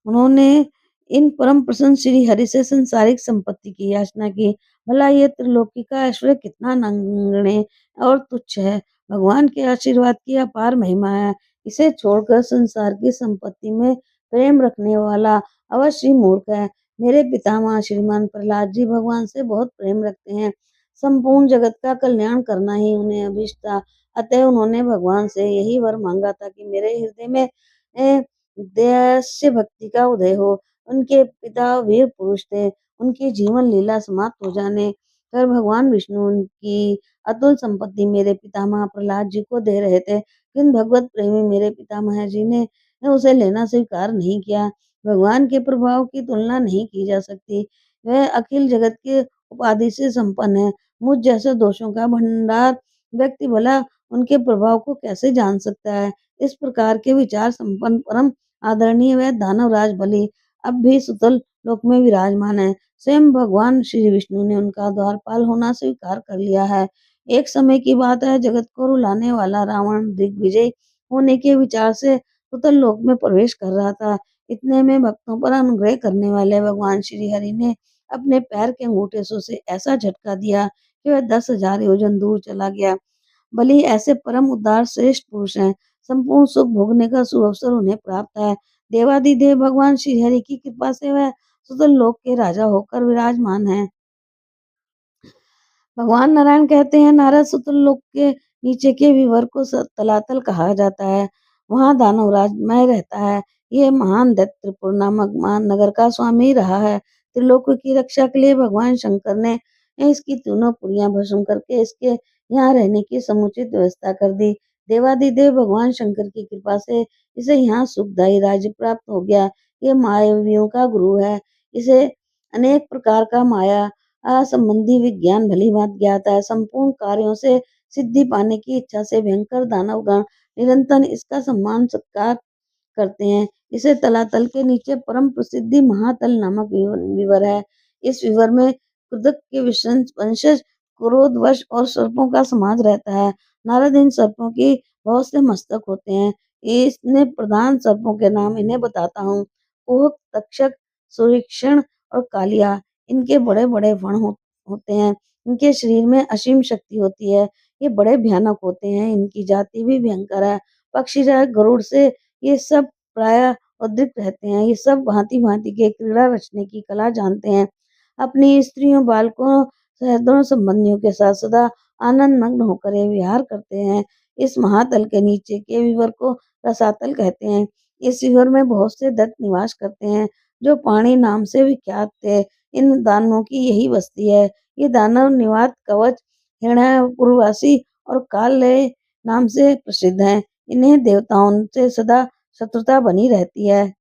उन्होंने इन परम प्रसन्न श्री हरि से संसारिक संपत्ति की याचना की। भला ये त्रिलोकी का ऐश्वर्य कितना नगण्य और तुच्छ है। भगवान के आशीर्वाद की अपार महिमा है। इसे छोड़कर संसार की संपत्ति में प्रेम रखने वाला अवश्य ही मूर्ख है। मेरे पितामह श्रीमान प्रहलाद जी भगवान से बहुत प्रेम रखते हैं। संपूर्ण जगत का कल्याण करना ही उन्हें अभीष्ट था। अतः उन्होंने भगवान से यही वर मांगा था कि मेरे हृदय में देश भक्ति का उदय हो। उनके पिता वीर पुरुष थे। उनकी जीवन लीला समाप्त हो जाने पर भगवान विष्णु उनकी अतुल संपत्ति मेरे पितामह प्रहलाद जी को दे रहे थे, किंतु भगवत प्रेमी मेरे पितामह जी ने उसे लेना स्वीकार नहीं किया। भगवान के प्रभाव की तुलना नहीं की जा सकती। वह अखिल जगत के उपाधि से संपन्न है। मुझ जैसे दोषों का भंडार व्यक्ति भला उनके प्रभाव को कैसे जान सकता है। इस प्रकार के विचार संपन्न परम आदरणीय वह दानवराज बलि अब भी सुतल लोक में विराजमान है। स्वयं भगवान श्री विष्णु ने उनका द्वारपाल होना स्वीकार कर लिया है। एक समय की बात है, जगत को रुलाने वाला रावण दिग्विजय होने के विचार से सुतल लोक में प्रवेश कर रहा था। इतने में भक्तों पर अनुग्रह करने वाले भगवान श्री हरि ने अपने पैर के अंगूठे से उसे ऐसा झटका दिया कि वह 10,000 योजन दूर चला गया। बलि ऐसे परम उदार श्रेष्ठ पुरुष हैं। संपूर्ण सुख भोगने का सुअवसर उन्हें प्राप्त है। देवादिदेव भगवान श्री हरि की कृपा से वह सुतल लोक के राजा होकर विराजमान है। भगवान नारायण कहते हैं, नारद, सुतल लोक के नीचे के विवर को तलातल कहा जाता है। वहाँ दानवराज मैं रहता है। ये महान दैत्य त्रिपुर नामक महान नगर का स्वामी रहा है। त्रिलोक की रक्षा के लिए भगवान शंकर ने इसकी तीनों पुरियां भस्म करके इसके यहाँ रहने की समुचित व्यवस्था कर दी। देवादिदेव भगवान शंकर की कृपा से इसे यहाँ सुखदायी राज्य प्राप्त हो गया। ये मायावियों का गुरु है। इसे अनेक प्रकार का माया संबंधी विज्ञान भली भांति ज्ञात है। संपूर्ण कार्यों से सिद्धि पाने की इच्छा से भयंकर दानवगण निरंतर इसका सम्मान सत्कार करते हैं। इसे तलातल के नीचे परम प्रसिद्धि महातल नामक विवर है। इस विवर में कुदक के वंशज क्रोधवश और सर्पों का समाज रहता है। नारद, इन सर्पों की बहुत से मस्तक होते हैं। इसने प्रधान सर्पों के नाम इन्हें बताता हूँ। कुहक, तक्षक, सुरीक्षण और कालिया। इनके बड़े बड़े फण होते हैं। इनके शरीर में असीम शक्ति होती है। ये बड़े भयानक होते हैं। इनकी जाति भी भयंकर है। पक्षीराज गरुड़ से ये सब प्राय उद्रिक्त रहते हैं। ये सब भांति भांति के क्रीड़ा रचने की कला जानते हैं। अपनी स्त्रियों, बालकों, सहस्त्रों संबंधियों के साथ सदा आनंद मग्न होकर ये विहार करते हैं। इस महातल के नीचे के विवर को रसातल कहते हैं। इस विवर में बहुत से दैत्य निवास करते हैं, जो पाणी नाम से विख्यात थे। इन दानवों की यही बस्ती है। ये दानव निवात, कवच, हिरण्यपुरवासी और कालय नाम से प्रसिद्ध हैं। इन्हें देवताओं से सदा शत्रुता बनी रहती है।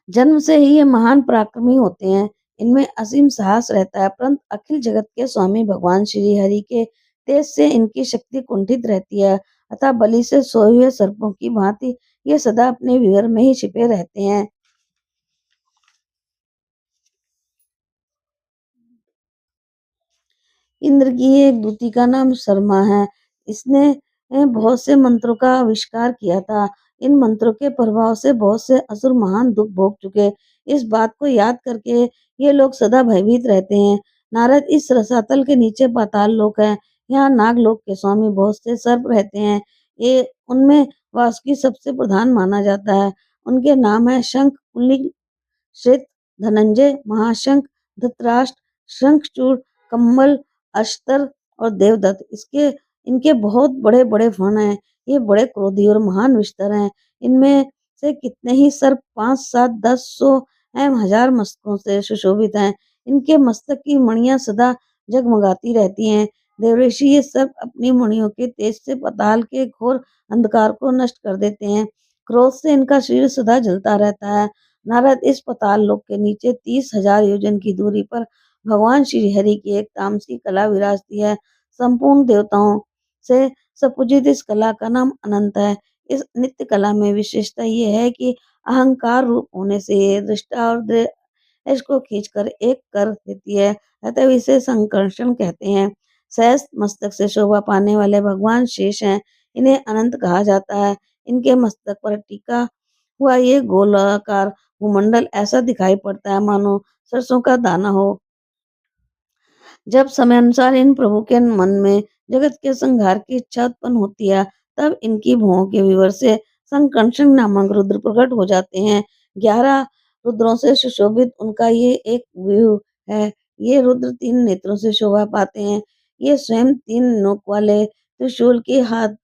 जन्म से ही ये महान पराक्रमी होते हैं। इनमें असीम साहस रहता है, परंतु अखिल जगत के स्वामी भगवान श्री हरि के तेज से इनकी शक्ति कुंठित रहती है। अतः बलि से सोए हुए सर्पों की भांति ये सदा अपने विवर में ही छिपे रहते हैं। इंद्र की एक दूती का नाम शर्मा है। इसने बहुत से मंत्रों का आविष्कार किया था। इन मंत्रों के प्रभाव से बहुत से असुर महान दुख भोग चुके। इस बात को याद करके ये लोग सदा भयभीत रहते हैं। नारद, इस रसातल के नीचे पाताल लोक है। यहाँ नागलोक के स्वामी बहुत से सर्प रहते हैं। ये उनमें वासुकी सबसे प्रधान माना जाता है। उनके नाम है शंख, पुलिंग, श्वेत, धनंजय, महाशंख, धृतराष्ट्र, शंखचूड़, कम्बल, अश्तर और देवदत्त। इसके इनके बहुत बड़े बड़े फण हैं। ये बड़े क्रोधी और महान विस्तर हैं। इनमें से कितने ही सर्प 5, 7, 10, 100 एवं 1000 मस्तकों से सुशोभित हैं। इनके मस्तक की मणियां सदा जगमगाती रहती हैं। देवऋषि ये सर्प अपनी मणियों के तेज से पाताल के घोर अंधकार को नष्ट कर देते हैं। क्रोध से इनका शरीर सदा जलता रहता है। नारद, इस पाताल लोक के नीचे 30,000 योजन की दूरी पर भगवान श्री हरि की एक तामसी कला विराजती है। संपूर्ण देवताओं से सपूजित इस कला का नाम अनंत है। इस नित्य कला में विशेषता ये है कि अहंकार रूप होने से ये दृष्टा और देश को खींचकर एक कर देती है, अतः इसे संकर्षण कहते हैं। सहस्त्र मस्तक से शोभा पाने वाले भगवान शेष हैं। इन्हें अनंत कहा जाता है। इनके मस्तक पर टीका हुआ ये गोलाकार भूमंडल ऐसा दिखाई पड़ता है मानो सरसों का दाना हो। जब समयानुसार इन प्रभु के मन में जगत के संहार की इच्छा उत्पन्न होती है, तब इनकी भुवों के विवर से संकर्षण नामक रुद्र प्रकट हो जाते हैं। 11 रुद्रों से सुशोभित उनका ये एक व्यूह है। ये रुद्र 3 नेत्रों से शोभा पाते हैं। ये स्वयं 3 नोक वाले त्रिशूल के हाथ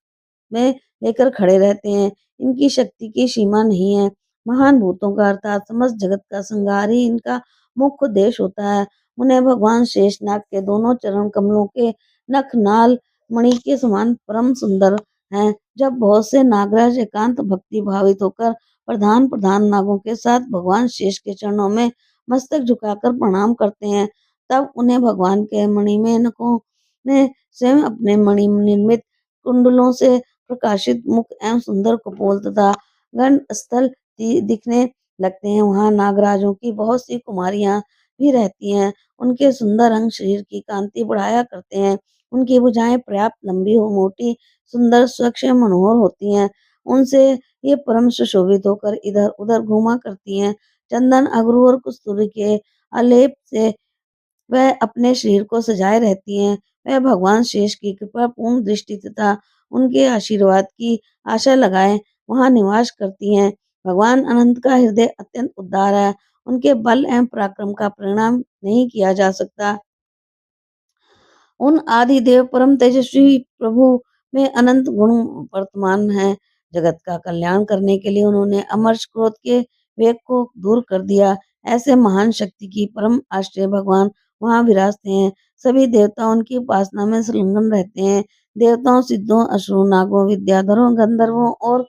में लेकर खड़े रहते हैं। इनकी शक्ति की सीमा नहीं है। महान भूतों का अर्थात समस्त जगत का संहार ही इनका मुख्य उद्देश्य होता है। उन्हें भगवान शेषनाग के दोनों चरण कमलों के नख नाल मणि के समान परम सुंदर हैं। जब बहुत से नागराज एकांत भक्ति भावित होकर प्रधान प्रधान नागों के साथ भगवान शेष के चरणों में मस्तक झुकाकर प्रणाम करते हैं, तब उन्हें भगवान के मणिमेनकों ने स्वयं अपने मणि निर्मित कुंडलों से प्रकाशित मुख एवं सुंदर कपोल तथा गंड स्थल दिखने लगते हैं। वहां नागराजों की बहुत सी कुमारियां भी रहती हैं। उनके सुंदर अंग शरीर की कांति बढ़ाया करते हैं। उनकी भुजाएं पर्याप्त लंबी हो मोटी, सुंदर, स्वच्छ एवं मनोहर होती हैं। उनसे ये परम सुशोभित होकर इधर उधर घूमा करती हैं। चंदन, अगरू और कस्तूरी के आलेप से वह अपने शरीर को सजाए रहती हैं। वह भगवान शेष की कृपा पूर्ण दृष्टि तथा उनके आशीर्वाद की आशा लगाए वहां निवास करती हैं। भगवान अनंत का हृदय अत्यंत उदार है। उनके बल एवं पराक्रम का परिणाम नहीं किया जा सकता। उन आदि देव परम तेजस्वी प्रभु में अनंत गुण वर्तमान है। जगत का कल्याण करने के लिए उन्होंने अमर्ष क्रोध के वेग को दूर कर दिया। ऐसे महान शक्ति की परम आश्रय भगवान वहां विराजते हैं। सभी देवता उनकी उपासना में संलग्न रहते हैं। देवताओं, सिद्धों, असुरों, नागों, विद्याधरों, गंधर्वों और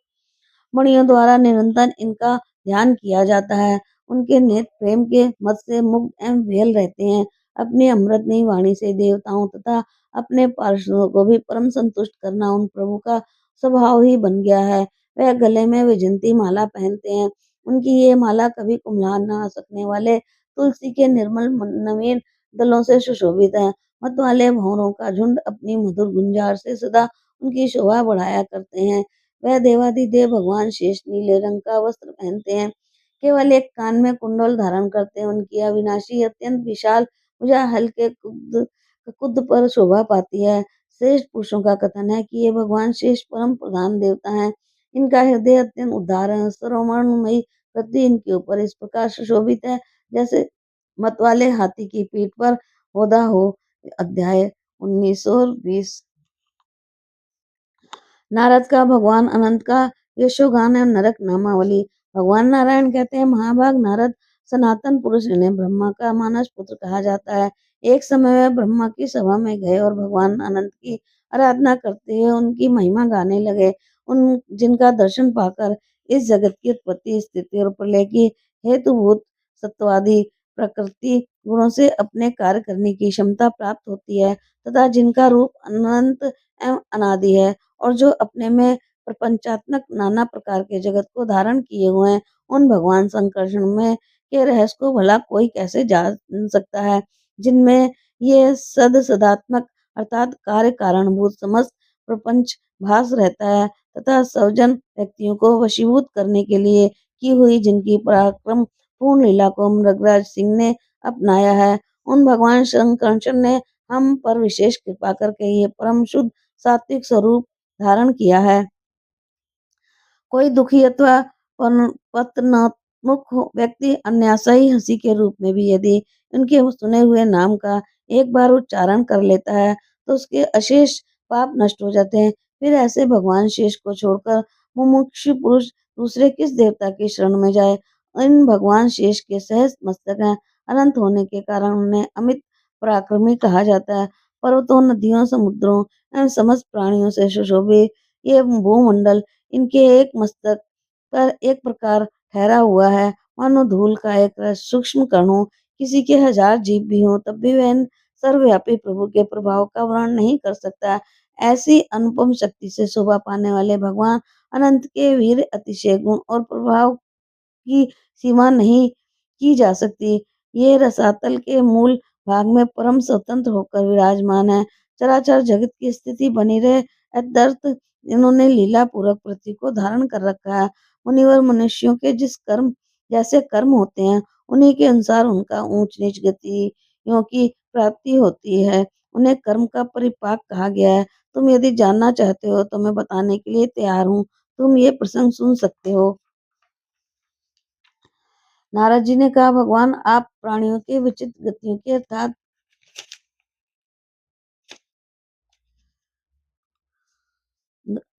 मणियों द्वारा निरंतर इनका ध्यान किया जाता है। उनके नेत्र प्रेम के मत से मुग्ध एवं विहल रहते हैं। अपनी अमृतमयी वाणी से देवताओं तथा अपने पार्षदों को भी परम संतुष्ट करना उन प्रभु का स्वभाव ही बन गया है। वह गले में वैजयंती माला पहनते हैं। उनकी ये माला कभी कुम्हला न सकने वाले तुलसी के निर्मल नवीन दलों से सुशोभित है। मत वाले भंवरों का झुंड अपनी मधुर गुंजार से सदा उनकी शोभा बढ़ाया करते हैं। वह देवाधिदेव भगवान शेष नीले रंग का वस्त्र पहनते हैं। केवल एक कान में कुंडल धारण करते हैं। उनकी अविनाशी अत्यंत विशाल भुजा हल्के कुद पर शोभा पाती है। श्रेष्ठ पुरुषों का कथन है कि ये भगवान शेष परम प्रधान देवता हैं। इनका हृदय अत्यंत उदार है। सर्वमयी पृथ्वी इनके ऊपर इस प्रकार सुशोभित है जैसे मतवाले हाथी की पीठ पर होदा हो। अध्याय 19 और 20। नारद का भगवान अनंत का यशोगान एवं नरक नामावली। भगवान नारायण कहते हैं, महाभाग नारद, सनातन पुरुष इन्हें ब्रह्मा का मानस पुत्र कहा जाता है। एक समय वह ब्रह्मा की सभा में गए और भगवान अनंत की आराधना करते हुए उनकी महिमा गाने लगे। उन जिनका दर्शन पाकर इस जगत की उत्पत्ति, स्थिति और प्रलय की हेतुभूत सत्वादि प्रकृति गुणों से अपने कार्य करने की क्षमता प्राप्त होती है, तथा जिनका रूप अनंत एवं अनादि है और जो अपने में प्रपंचात्मक नाना प्रकार के जगत को धारण किए हुए हैं, उन भगवान संकर्षण में के रहस्य को भला कोई कैसे जान सकता है, जिनमें ये सदात्मक अर्थात कार्य कारणभूत समस्त प्रपंच भास रहता है तथा सज्जन व्यक्तियों को वशीभूत करने के लिए की हुई जिनकी पराक्रम पूर्ण लीला को मृगराज सिंह ने अपनाया है, उन भगवान शंकर ने हम पर विशेष कृपा करके ये परम शुद्ध सात्विक स्वरूप धारण किया है। कोई दुखी अथवा पतनात्मुक व्यक्ति अन्यायी हंसी के रूप में भी यदि उनके सुने हुए नाम का एक बार उच्चारण कर लेता है तो उसके अशेष पाप नष्ट हो जाते हैं। फिर ऐसे भगवान शेष को छोड़कर मुमुक्षु पुरुष दूसरे किस देवता की शरण में जाए। इन भगवान शेष के सहज मस्तक हैं, अनंत होने के कारण उन्हें अमित पराक्रमी कहा जाता है। पर्वतों, नदियों, समुद्रों एवं समस्त प्राणियों से सुशोभित ये भूमंडल इनके एक मस्तक पर एक प्रकार ठहरा हुआ है, मानो धूल का एक सूक्ष्म कण हो। किसी के हजार जीव भी हों तब भी वह इन सर्वव्यापी प्रभु के प्रभाव का वर्णन नहीं कर सकता। ऐसी अनुपम शक्ति से शोभा पाने वाले भगवान अनंत के वीर अतिशय गुण और प्रभाव की सीमा नहीं की जा सकती। ये रसातल के मूल भाग में परम स्वतंत्र होकर विराजमान है। चराचर जगत की स्थिति बनी रहे अत्यर्थ इन्होंने लीला पूर्वक पृथ्वी को धारण कर रखा है। मुनिवर मनुष्यों के जिस कर्म जैसे कर्म होते हैं उन्हीं के अनुसार उनका ऊंच नीच गतियों की प्राप्ति होती है। उन्हें कर्म का परिपाक कहा गया है। तुम यदि जानना चाहते हो तो मैं बताने के लिए तैयार हूँ। तुम ये प्रसंग सुन सकते हो। नारद जी ने कहा, भगवान आप प्राणियों के विचित्र गतियों के अर्थात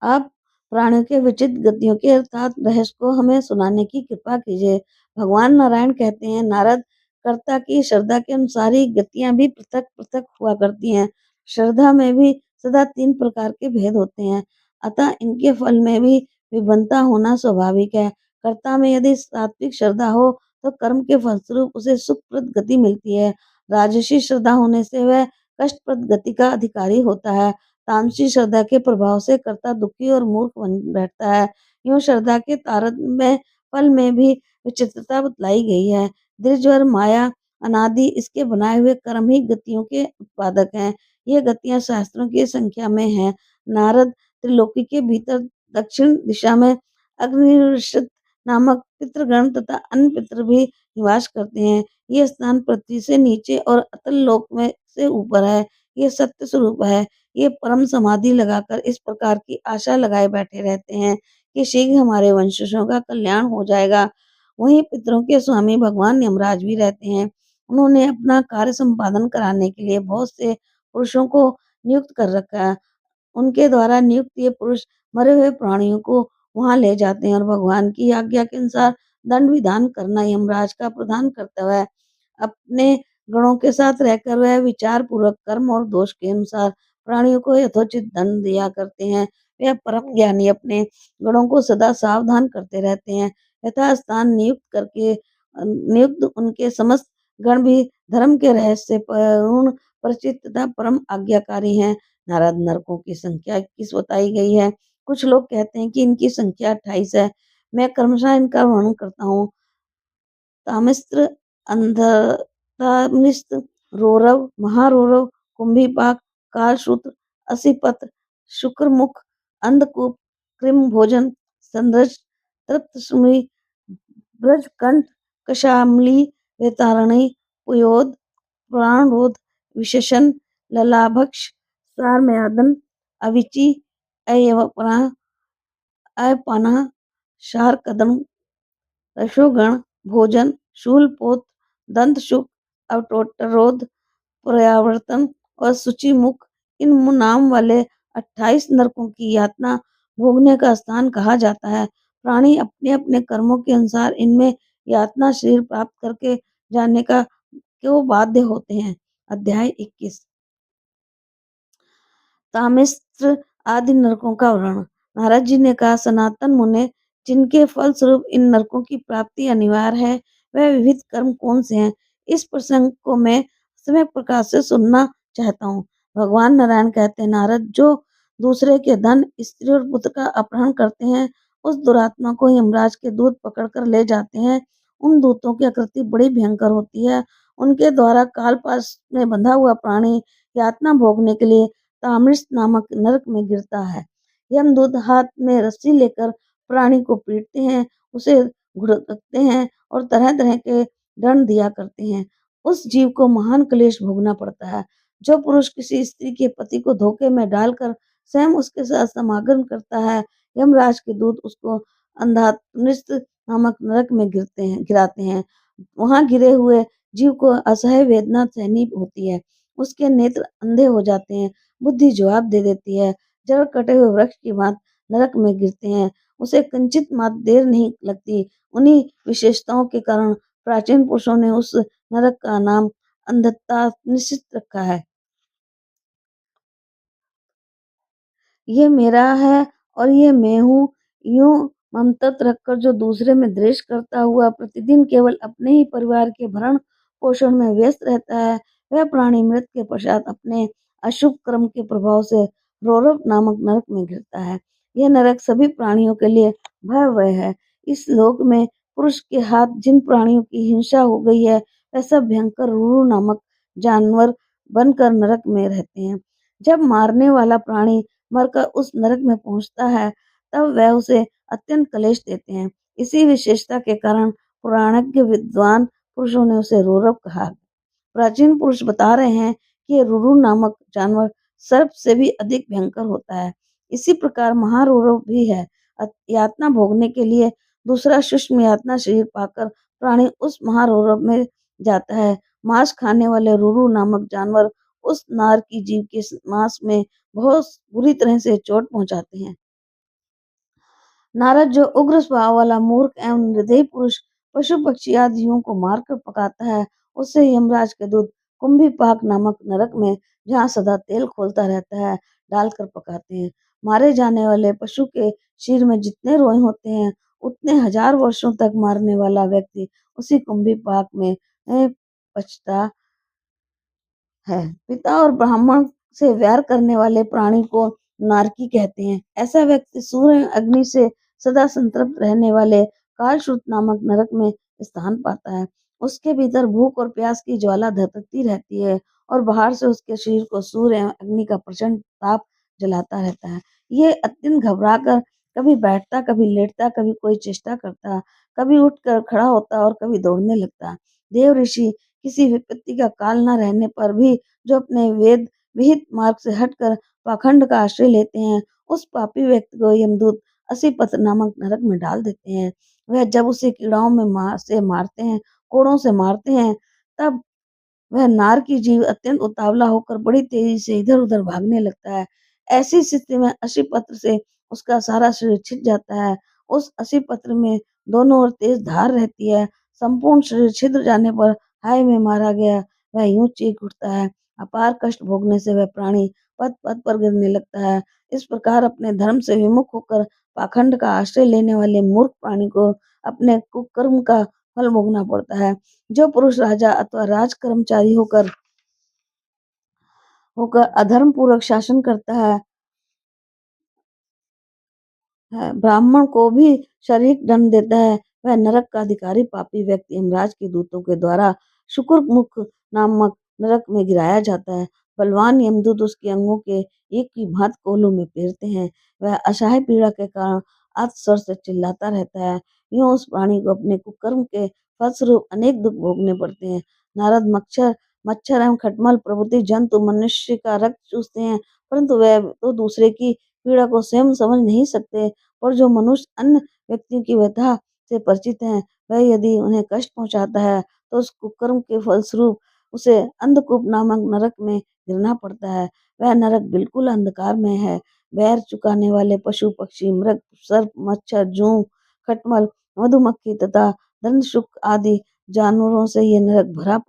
आप प्राणियों के विचित्र गतियों के अर्थात रहस्य को हमें सुनाने की कृपा कीजिए। भगवान नारायण कहते हैं, नारद, कर्ता की श्रद्धा के अनुसार ही गतियां भी पृथक पृथक हुआ करती हैं। श्रद्धा में भी सदा 3 प्रकार के भेद होते हैं, अतः इनके फल में भी विभिन्नता होना स्वाभाविक है। कर्ता में यदि सात्विक श्रद्धा हो तो कर्म के फलस्वरूप उसे सुखप्रद गति मिलती है। राजसी श्रद्धा होने से वह कष्टप्रद गति का अधिकारी होता है। तामसी श्रद्धा के प्रभाव से कर्ता दुखी और मूर्ख बन बैठता है। यूं श्रद्धा के तारतम्य फल में भी विचित्रता बतलाई गई है। द्विज और माया अनादि इसके बनाए हुए कर्म ही गतियों के उत्पादक हैं। ये गतियां शास्त्रों की संख्या में हैं। नारद, त्रिलोकी के भीतर दक्षिण दिशा में अग्निऋषित नामक पितृगण तथा अन्य पितृ भी निवास करते हैं। ये स्थान पृथ्वी से नीचे और अतल लोक में से ऊपर है। ये सत्य स्वरूप है। ये परम समाधि लगाकर इस प्रकार की आशा लगाए बैठे रहते हैं कि शीघ्र हमारे वंशजों का कल्याण हो जाएगा। वहीं पितरों के स्वामी भगवान यमराज भी रहते हैं। उन्होंने अपना कार्य संपादन कराने के लिए बहुत से पुरुषों को नियुक्त कर रखा है। उनके द्वारा नियुक्त ये पुरुष मरे हुए प्राणियों को वहां ले जाते हैं और भगवान की आज्ञा के अनुसार दंड विधान करना यमराज का प्रधान कर्तव्य है। अपने गणों के साथ रहकर वह विचार पूर्वक कर्म और दोष के अनुसार प्राणियों को यथोचित दंड दिया करते हैं। वह परम ज्ञानी अपने गणों को सदा सावधान करते रहते हैं। यथा स्थान नियुक्त उनके समस्त गण भी धर्म के रहस्य से पूर्ण परिचित तथा परम आज्ञाकारी हैं। नारद, नरकों की संख्या 21 बताई गई है। कुछ लोग कहते हैं कि इनकी संख्या 28 है। मैं क्रमशः इनका वर्णन करता हूँ। तामिस्त्र, अंधतामिस्त्र, रौरव, महारौरव, कुंभीपाक, कालसूत्र, असिपत, शुक्रमुख, अंधकूप, कृमभोजन, संदर्श, तृप्तसुमी, ब्रजकंठ, कशामली, वैतारणी, पुयोद, प्राणरोध, विशेषण, ललाभक्ष, सारमयादन, अविची, अयवपना, अयपना, शारकदम, रसोगण, भोजन, शूलपोत, दंतशुक, अवटोटरोध, पर्यावर्तन और सूचीमुख इन नाम वाले 28 नरकों की यातना भोगने का स्थान कहा जाता है। प्राणी अपने अपने कर्मों के अनुसार इनमें यातना शरीर प्राप्त करके जाने का क्यों बाध्य होते हैं। अध्याय 21 तामिस्त्र आदि नरकों का वर्णन। नारद जी ने कहा, सनातन मुने, जिनके फल स्वरूप इन नरकों की प्राप्ति अनिवार्य है वह विविध कर्म कौन से हैं, इस प्रसंग को मैं समय प्रकाश से सुनना चाहता हूँ। भगवान नारायण कहते हैं, नारद, जो दूसरे के धन, स्त्री और पुत्र का अपहरण करते हैं उस दुरात्मा को यमराज के दूत पकड़ कर ले जाते हैं। उन दूतों की आकृति बड़ी भयंकर होती है। उनके द्वारा कालपाश में बंधा हुआ प्राणी यातना भोगने के लिए ताम्रस्थ नामक नरक में गिरता है। यमदूत हाथ में रस्सी लेकर प्राणी को पीटते हैं, उसे घुड़कते हैं और तरह-तरह के दंड दिया करते हैं। उस जीव को महान क्लेश भोगना पड़ता है। जो पुरुष किसी स्त्री के पति को धोखे में डालकर स्वयं उसके साथ समागम करता है, यमराज के दूत उसको अंधातृष्ट नामक नरक में गिराते हैं। वहां गिरे हुए जीव को असह्य वेदना सहनी होती है। उसके नेत्र अंधे हो जाते हैं, बुद्धि जवाब दे देती है। जड़ कटे हुए वृक्ष की भांति नरक में गिरते हैं। उसे किंचित मात्र देर नहीं लगती। उन्हीं विशेषताओं के कारण प्राचीन पुरुषों ने उस नरक का नाम अंधता निश्चित रखा है। ये मेरा है और ये मैं हूँ, यूं ममतत रखकर जो दूसरे में द्वेष करता हुआ प्रतिदिन केवल अपने ही परिवार के भरण पोषण में व्यस्त रहता है, वह प्राणी मृत्यु के पश्चात अपने अशुभ कर्म के प्रभाव से रौरव नामक नरक में गिरता है। यह नरक सभी प्राणियों के लिए भयावह है। इस लोक में पुरुष के हाथ जिन प्राणियों की हिंसा हो गई है, वह सब भयंकर रूरु नामक जानवर बनकर नरक में रहते हैं। जब मारने वाला प्राणी मरकर उस नरक में पहुंचता है, तब वह उसे अत्यंत क्लेश देते हैं। इसी विशेषता के कारण पुराणज्ञ विद्वान पुरुषों ने उसे रौरव कहा। प्राचीन पुरुष बता रहे हैं कि ये रुरु नामक जानवर सर्प से भी अधिक भयंकर होता है। इसी प्रकार महारौरव भी है। यातना भोगने के लिए दूसरा सूक्ष्म यातना शरीर पाकर प्राणी उस महारौरव में जाता है। मांस खाने वाले रुरु नामक जानवर उस नार की जीव के मांस में बहुत बुरी तरह से चोट पहुंचाते हैं। नारद जो उग्र स्वभाव वाला मूर्ख एवं निर्दयी पुरुष पशु पक्षी आदि जीवों को मारकर पकाता है, उससे यमराज के दूत कुंभीपाक नामक नरक में, जहाँ सदा तेल खोलता रहता है, डालकर पकाते हैं। मारे जाने वाले पशु के शरीर में जितने रोए होते हैं, उतने हजार वर्षों तक मारने वाला व्यक्ति उसी कुंभीपाक में पचता है। पिता और ब्राह्मण से व्यार करने वाले प्राणी को नारकी कहते हैं। ऐसा व्यक्ति सूर्य अग्नि से सदा संतृप्त रहने वाले कालश्रुत नामक नरक में स्थान पाता है। उसके भीतर भूख और प्यास की ज्वाला धधकती रहती है और बाहर से उसके शरीर को सूर्य एवं अग्नि का प्रचंड ताप जलाता रहता है। ये अत्यंत घबराकर कभी बैठता, कभी लेटता, कभी कोई चेष्टा करता, कभी उठकर खड़ा होता और कभी दौड़ने लगता। देव ऋषि किसी विपत्ति का काल न रहने पर भी जो अपने वेद विहित मार्ग से हटकर पाखंड का आश्रय लेते हैं, उस पापी व्यक्ति को यमदूत असीपत्र नामक नरक में डाल देते हैं। वह जब उसे कीड़ाओं में मारते हैं, कोड़ों से मारते हैं, तब वह नार की जीव अत्यंत उतावला होकर बड़ी तेजी से इधर-उधर भागने लगता है। ऐसी स्थिति में असीपत्र से उसका सारा शरीर छिद जाता है। उस असीपत्र में दोनों ओर तेज धार रहती है। संपूर्ण शरीर छिद्र जाने पर हाय मैं मारा गया, वह यूं चीख उठता है। अपार कष्ट भोगने से वह प्राणी पद-पद पर गिरने लगता है। इस प्रकार अपने धर्म से विमुख होकर पाखंड का आश्रय लेने वाले मूर्ख प्राणी को अपने कुकर्म का फल भोगना पड़ता है। जो पुरुष राजा अथवा राज कर्मचारी होकर होकर अधर्म पूर्वक शासन करता है, ब्राह्मण को भी शारीरिक दंड देता है, वह नरक का अधिकारी पापी व्यक्ति यमराज के दूतों के द्वारा शुक्र मुख नामक नरक में गिराया जाता है। बलवान यमदूत उसके अंगों के एक की भांति कोलों में पेरते हैं। वह असहाय पीड़ा के कारण अत स्वर से चिल्लाता रहता है। यूं उस प्राणी को अपने कुकर्म के फलस्वरूप अनेक दुख भोगने पड़ते हैं। नारद मच्छर मच्छर एवं खटमल प्रभृति जंतु मनुष्य का रक्त चूसते हैं, परंतु वह तो दूसरे की पीड़ा को स्वयं समझ नहीं सकते। और जो मनुष्य अन्य व्यक्तियों की व्यथा से परिचित है, वह यदि उन्हें कष्ट पहुंचाता है, तो उस कुकर्म के फलस्वरूप उसे अंधकूप नामक नरक में गिरना पड़ता है। वह नरक बिल्कुल अंधकार में है। बैर चुकाने वाले पशु पक्षी मृग सर्प मच्छर जूं खटमल मधुमक्खी तथा दंतशुक आदि जानवरों से ये नरक भरा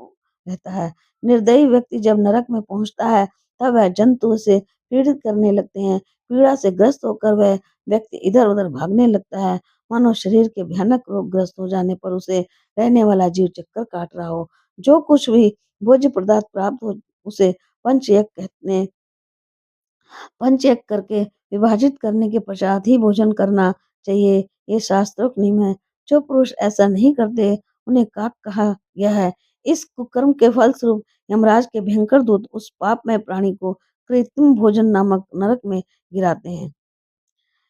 रहता है। निर्दयी व्यक्ति जब नरक में पहुंचता है, तब वह जंतु से पीड़ित करने लगते हैं। पीड़ा से ग्रस्त होकर वह व्यक्ति इधर उधर भागने लगता है, मानो शरीर के भयानक रोगग्रस्त हो जाने पर उसे रहने वाला जीव चक्कर काट रहा हो। जो कुछ भी भोज्य पदार्थ प्राप्त हो, उसे पंचयज्ञ करके विभाजित करने के पश्चात ही भोजन करना चाहिए। ये शास्त्रोक्त नियम है। जो पुरुष ऐसा नहीं करते, उन्हें काक कहा गया है। इस कुकर्म के फलस्वरूप यमराज के भयंकर दूत उस पापमय प्राणी को कृत्रिम भोजन नामक नरक में गिराते हैं।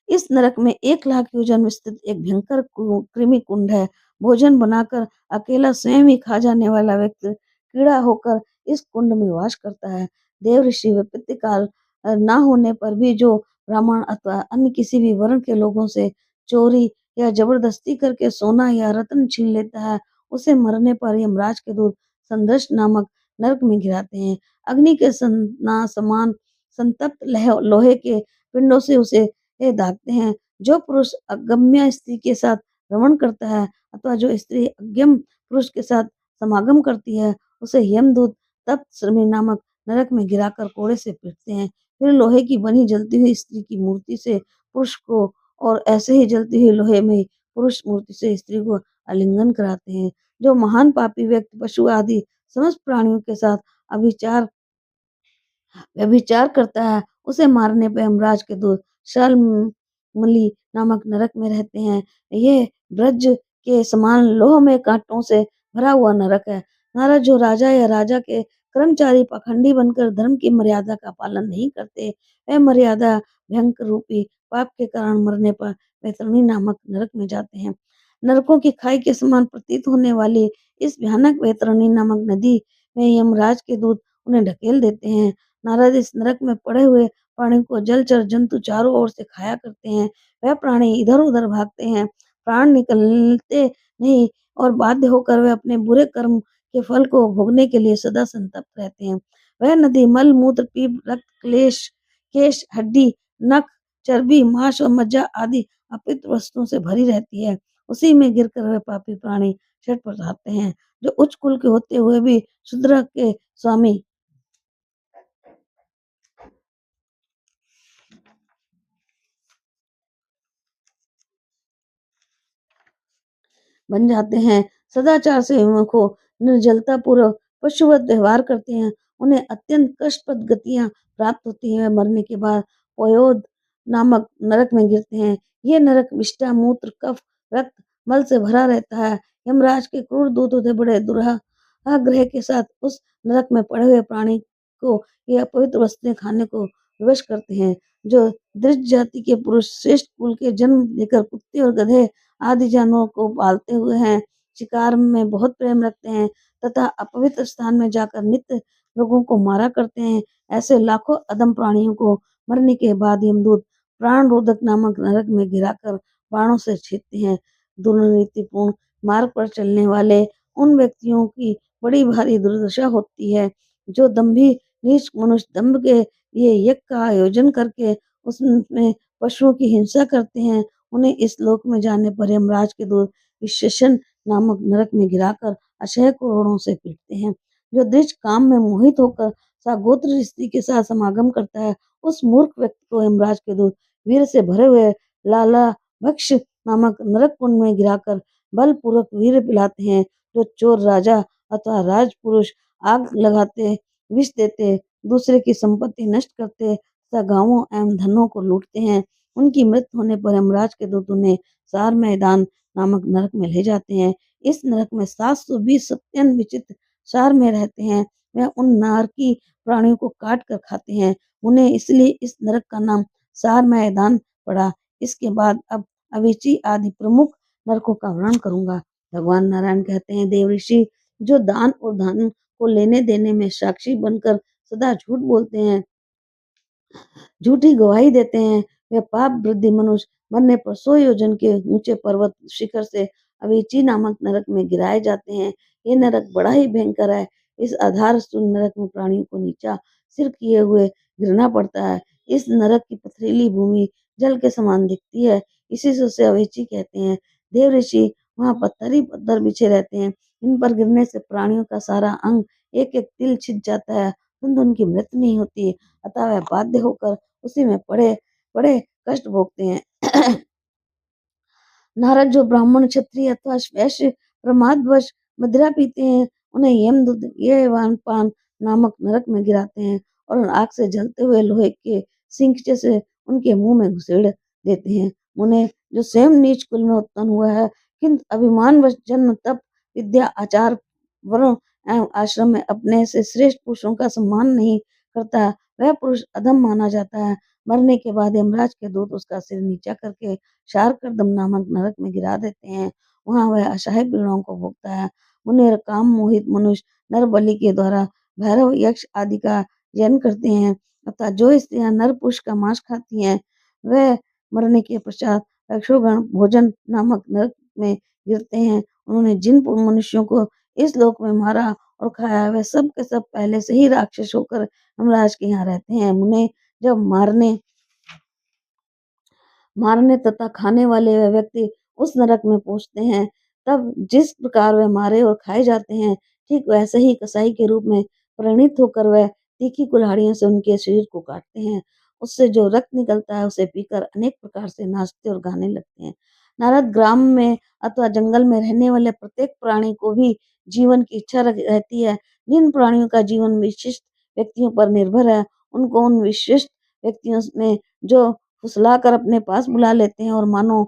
इस नरक में 1 लाख योजन विस्तृत एक भयंकर कृमि कुंड है। भोजन बनाकर अकेला स्वयं ही खा जाने वाला व्यक्ति कीड़ा होकर इस कुंड में वास करता है। देव ऋषि विपत्ति काल न होने पर भी जो ब्राह्मण अथवा अन्य किसी भी वर्ण के लोगों से चोरी या जबरदस्ती करके सोना या रत्न छीन लेता है, उसे मरने पर यमराज के दूत संदर्श नामक नरक में गिराते हैं। अग्नि के समान संतप्त लोहे के पिंडों से उसे दागते हैं। जो पुरुष अगम्य स्त्री के साथ रमण करता है अथवा जो स्त्री अगम्य पुरुष के साथ समागम करती है, उसे यमदूत तप्त श्रमी नामक नरक में गिराकर कोड़े से पीटते हैं। फिर लोहे की बनी जलती हुई स्त्री की मूर्ति से पुरुष को और ऐसे ही जलती हुई लोहे में पुरुष मूर्ति से स्त्री को आलिंगन कराते हैं। जो महान पापी व्यक्ति पशु आदि समस्त प्राणियों के साथ अभिचार व्यभिचार करता है, उसे मारने पे यमराज के दूत शाल्मली नामक नरक में रहते हैं। ये ब्रज के समान लोह में कांटों से भरा हुआ नरक है। नारद जो राजा या राजा के कर्मचारी पाखंडी बनकर धर्म की मर्यादा का पालन नहीं करते, वह मर्यादा भयंकर रूपी पाप के कारण मरने पर वैतरणी नामक नरक में जाते हैं। नरकों की खाई के समान प्रतीत होने वाली इस भयानक वैतरणी नामक नदी में यमराज के दूत उन्हें ढकेल देते हैं। नारद इस नरक में पड़े हुए प्राणी को जलचर जंतु चारों ओर से खाया करते हैं। वह प्राणी इधर उधर भागते हैं, प्राण निकलते नहीं और बाध्य होकर वे अपने बुरे कर्म के फल को भोगने के लिए सदा संतप्त रहते हैं। वह नदी मल मूत्र पीप रक्त क्लेश केश हड्डी नख चर्बी मांस और मज्जा आदि अपवित्र वस्तुओं से भरी रहती है। उसी में गिरकर वे पापी प्राणी छटपटाते हैं, जो उच्च कुल के होते हुए भी शूद्र के स्वामी बन जाते हैं। सदाचार से विमुख हो निर्जलता पूर्वक पशुवत व्यवहार करते हैं, उन्हें अत्यंत कष्टप्रद गतियां प्राप्त होती हैं। मरने के बाद पयोद नामक नरक में गिरते हैं। ये नरक विष्ठा मूत्र कफ रक्त मल से भरा रहता है। यमराज के क्रूर दूतों से बड़े दुराग्रह के साथ उस नरक में पड़े हुए प्राणी को ये अपवित्र वस्तुएं खाने को विवश करते हैं। जो दृढ़ जाति के पुरुष श्रेष्ठ कुल के जन्म लेकर कुत्ते और गधे आदि जानवरों को पालते हुए हैं, शिकार में बहुत प्रेम रखते हैं तथा अपवित्र स्थान में जाकर नित्य लोगों को मारा करते हैं, ऐसे लाखों अधम प्राणियों को मरने के बाद यमदूत प्राण रोधक नामक नरक में गिराकर बाणों से छेदते हैं। दुर्नीतिपूर्ण मार्ग पर चलने वाले उन व्यक्तियों की बड़ी भारी दुर्दशा होती है, जो दंभी नीच मनुष्य दंभ के लिए यज्ञ का आयोजन करके उसमें पशुओं की हिंसा करते हैं। उन्हें इस लोक में जाने पर यमराज के दूत विशेषण नामक नरक में गिराकर अक्षय करोड़ों से पीटते हैं। जो दृढ़ काम में मोहित होकर सागोत्र स्त्री के साथ समागम करता है, उस मूर्ख व्यक्ति को यमराज के दूत वीर से भरे हुए लाला भक्ष नामक नरक कुंड में गिराकर बलपूर्वक वीर पिलाते हैं। जो चोर राजा अथवा राजपुरुष आग लगाते विष देते दूसरे की संपत्ति नष्ट करते तथा गांवों एवं धनों को लूटते हैं, उनकी मृत्यु होने पर यमराज के दूत उन्हें सार मैदान नामक नरक में ले जाते हैं। इस नरक में 720 अत्यंत विचित्र सार में रहते हैं। वह उन नारकी प्राणियों को काट कर खाते हैं। उन्हें इसलिए इस नरक का नाम सार मैदान पड़ा। इसके बाद अब अविची आदि प्रमुख नरकों का वर्णन करूंगा। भगवान नारायण कहते हैं, देव ऋषि जो दान और धन को लेने देने में साक्षी बनकर सदा झूठ बोलते हैं, झूठी गवाही देते हैं, वे पाप वृद्धि मनुष्य मरने पर 100 योजन के ऊंचे पर्वत शिखर से अवीची नामक नरक में गिराए जाते हैं। ये नरक बड़ा ही भयंकर है। इस आधार शून्य नरक में प्राणियों को नीचा सिर किए हुए गिरना पड़ता है। इस नरक की पथरीली भूमि जल के समान दिखती है, इसी से उसे अवीची कहते हैं। देव ऋषि वहाँ पत्थर ही पत्थर बिछे रहते हैं, इन पर गिरने से प्राणियों का सारा अंग एक एक तिल छिद जाता है, किंतु उनकी मृत्यु नहीं होती, अतः वह बाध्य होकर उसी में पड़े बड़े कष्ट भोगते हैं। नारद जो ब्राह्मण क्षत्रिय अथवा वैश्य प्रमादवश मदिरा पीते हैं, उन्हें यमदूत ये पान नामक नरक में गिराते हैं और उन आग से जलते हुए लोहे के सिंक जैसे उनके मुंह में घुसेड़ देते हैं। उन्हें जो स्वयं नीच कुल में उत्पन्न हुआ है, किंतु अभिमानवश जन्म तप विद्या आचार वर्ण एवं आश्रम में अपने से श्रेष्ठ पुरुषों का सम्मान नहीं करता, वह पुरुष अधम माना जाता है। मरने के बाद यमराज के दूत उसका सिर नीचा करके शारकर्दम नामक नरक में गिरा देते हैं। वहाँ वह असह्य पीड़ाओं को भोगता है। मुनेर काम मोहित मनुष्य नर बलि के द्वारा भैरव यक्ष आदि का जन करते हैं, अतः जो स्त्रियां नर पुरुष का मांस खाती हैं वह मरने के पश्चात रक्षोगण भोजन नामक नरक में गिरते हैं। उन्होंने जिन मनुष्यों को इस लोक में मारा और खाया वह सब के सब पहले से ही राक्षस होकर यमराज के यहाँ रहते हैं। मुने जब मारने तथा खाने वाले वह व्यक्ति उस नरक में पहुंचते हैं, तब जिस प्रकार वह मारे और खाए जाते हैं, ठीक वैसे ही कसाई के रूप में परिणित होकर वह तीखी कुल्हाड़ियों से उनके शरीर को काटते हैं। उससे जो रक्त निकलता है उसे पीकर अनेक प्रकार से नाचते और गाने लगते हैं। नारद ग्राम में अथवा जंगल में रहने वाले प्रत्येक प्राणी को भी जीवन की इच्छा रहती है। जिन प्राणियों का जीवन विशिष्ट व्यक्तियों पर निर्भर है, उनको उन विशिष्ट व्यक्तियों में जो फुसलाकर अपने पास बुला लेते हैं और मानो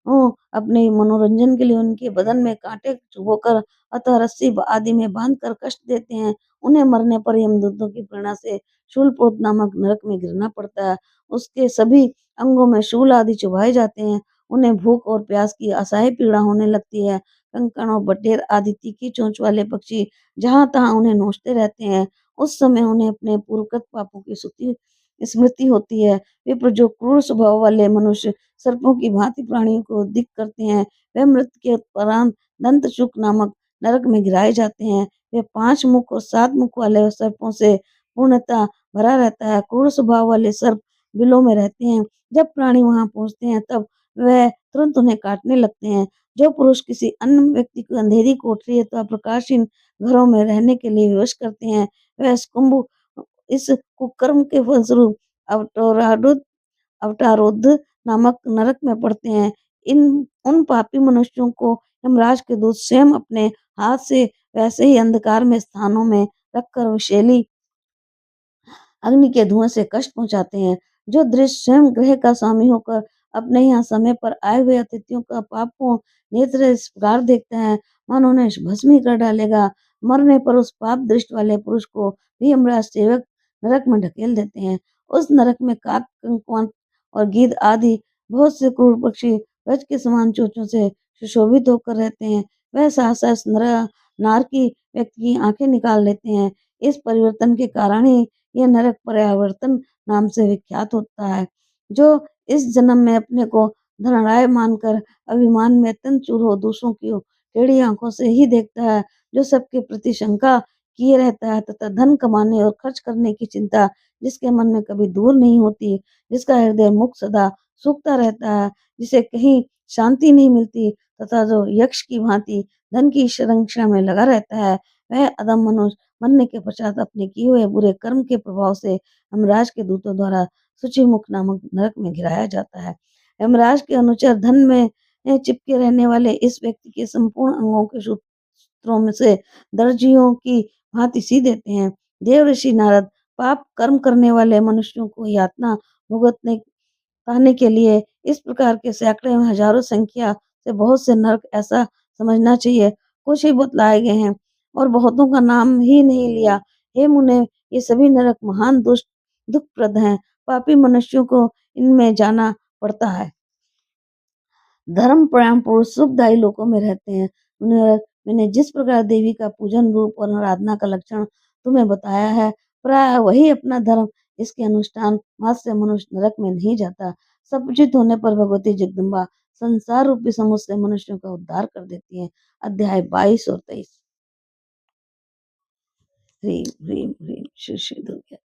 अपने मनोरंजन के लिए उनके बदन में कांटे चुभोकर अतः रस्सी आदि में बांधकर कष्ट देते हैं, उन्हें मरने पर यमदूतों की प्रेरणा से शूलपोत नामक नरक में गिरना पड़ता है। उसके सभी अंगों में शूल आदि चुभाए जाते हैं। उन्हें भूख और प्यास की असह्य पीड़ा होने लगती है। कंकड़ और बटेर आदि तीखी चोंच वाले पक्षी जहाँ तहाँ उन्हें नोचते रहते हैं। उस समय उन्हें अपने पूर्वकृत पापों की स्मृति होती है। विप्र जो क्रूर स्वभाव वाले मनुष्य सर्पों की भांति प्राणियों को दिख करते हैं, वे मृत्यु के उपरांत दंतशुक नामक नरक में गिराए जाते हैं। वे 5 मुख और 7 मुख वाले सर्पों से पूर्णतः भरा रहता है। क्रूर स्वभाव वाले सर्प बिलों में रहते हैं। जब प्राणी वहां पहुंचते हैं तब वह तुरंत उन्हें काटने लगते हैं। जो पुरुष किसी अन्य व्यक्ति को अंधेरी कोठरी अथवा प्रकाशहीन घरों में रहने के लिए विवश करते हैं, वह इस कुकर्म के फलस्वरूप अवटारोध अवटारोध नामक नरक में पड़ते हैं। इन उन पापी मनुष्यों को यमराज के दूत स्वयं अपने हाथ से वैसे ही अंधकार में स्थानों में रखकर विषैली अग्नि के धुएं से कष्ट पहुंचाते हैं। जो दृश्य स्वयं ग्रह का स्वामी होकर अपने यहाँ समय पर आए हुए अतिथियों का पापों नेत्र इस प्रकार देखता है, मानो उन्हें भस्म ही कर डालेगा। मरने पर उस पाप दृष्टि वाले पुरुष को भी यमराज सेवक नरक में ढकेल देते हैं। उस नरक में काक कंकवान और गिद्ध आदि बहुत से क्रूर पक्षी गज के समान चोंचों से सुशोभित होकर रहते हैं। वह सहसा नार की व्यक्ति की आंखें निकाल लेते हैं। इस परिवर्तन के कारण ही यह नरक पर्यावर्तन नाम से विख्यात होता है। जो इस जन्म में अपने को धनराय मानकर अभिमान में अत्यंत चूर हो दूसरों की टेढ़ी आंखों से ही देखता है, जो सबके प्रति शंका किए रहता है तथा धन कमाने और खर्च करने की चिंता जिसके मन में कभी दूर नहीं होती, जिसका हृदय मुक्त सदा सूखता रहता है, जिसे कहीं शांति नहीं मिलती तथा जो यक्ष की भांति धन की संरक्षण में लगा रहता है, वह अधम मनुष्य मरने के पश्चात अपने किए हुए बुरे कर्म के प्रभाव से यमराज के दूतों द्वारा शुचिमुख नामक नरक में गिराया जाता है। यमराज के अनुचर धन में चिपके रहने वाले इस व्यक्ति के संपूर्ण अंगों के सूत्रों में से दर्जियों की भांति सी देते हैं। देव ऋषि नारद पाप कर्म करने वाले मनुष्यों को यातना भुगतने पाने के लिए इस प्रकार के सैकड़ों में हजारों संख्या से बहुत से नरक ऐसा समझना चाहिए। कुछ ही बतलाए गए हैं और बहुतों का नाम ही नहीं लिया। हे मुने, ये सभी नरक महान दुष्ट दुखप्रद हैं। पापी मनुष्यों को इनमें जाना पड़ता है। धर्मपरायण पुरुष सुखदायी लोकों में रहते हैं। मैंने जिस प्रकार देवी का पूजन रूप और आराधना का लक्षण तुम्हें बताया है, प्राय वही अपना धर्म इसके अनुष्ठान मात्र से मनुष्य नरक में नहीं जाता। सब उचित होने पर भगवती जगदम्बा संसार रूपी समुद्र से मनुष्यों का उद्धार कर देती है। अध्याय 22 और 23। ह्रीं ह्रीं ह्रीं श्री श्री दुर्गा।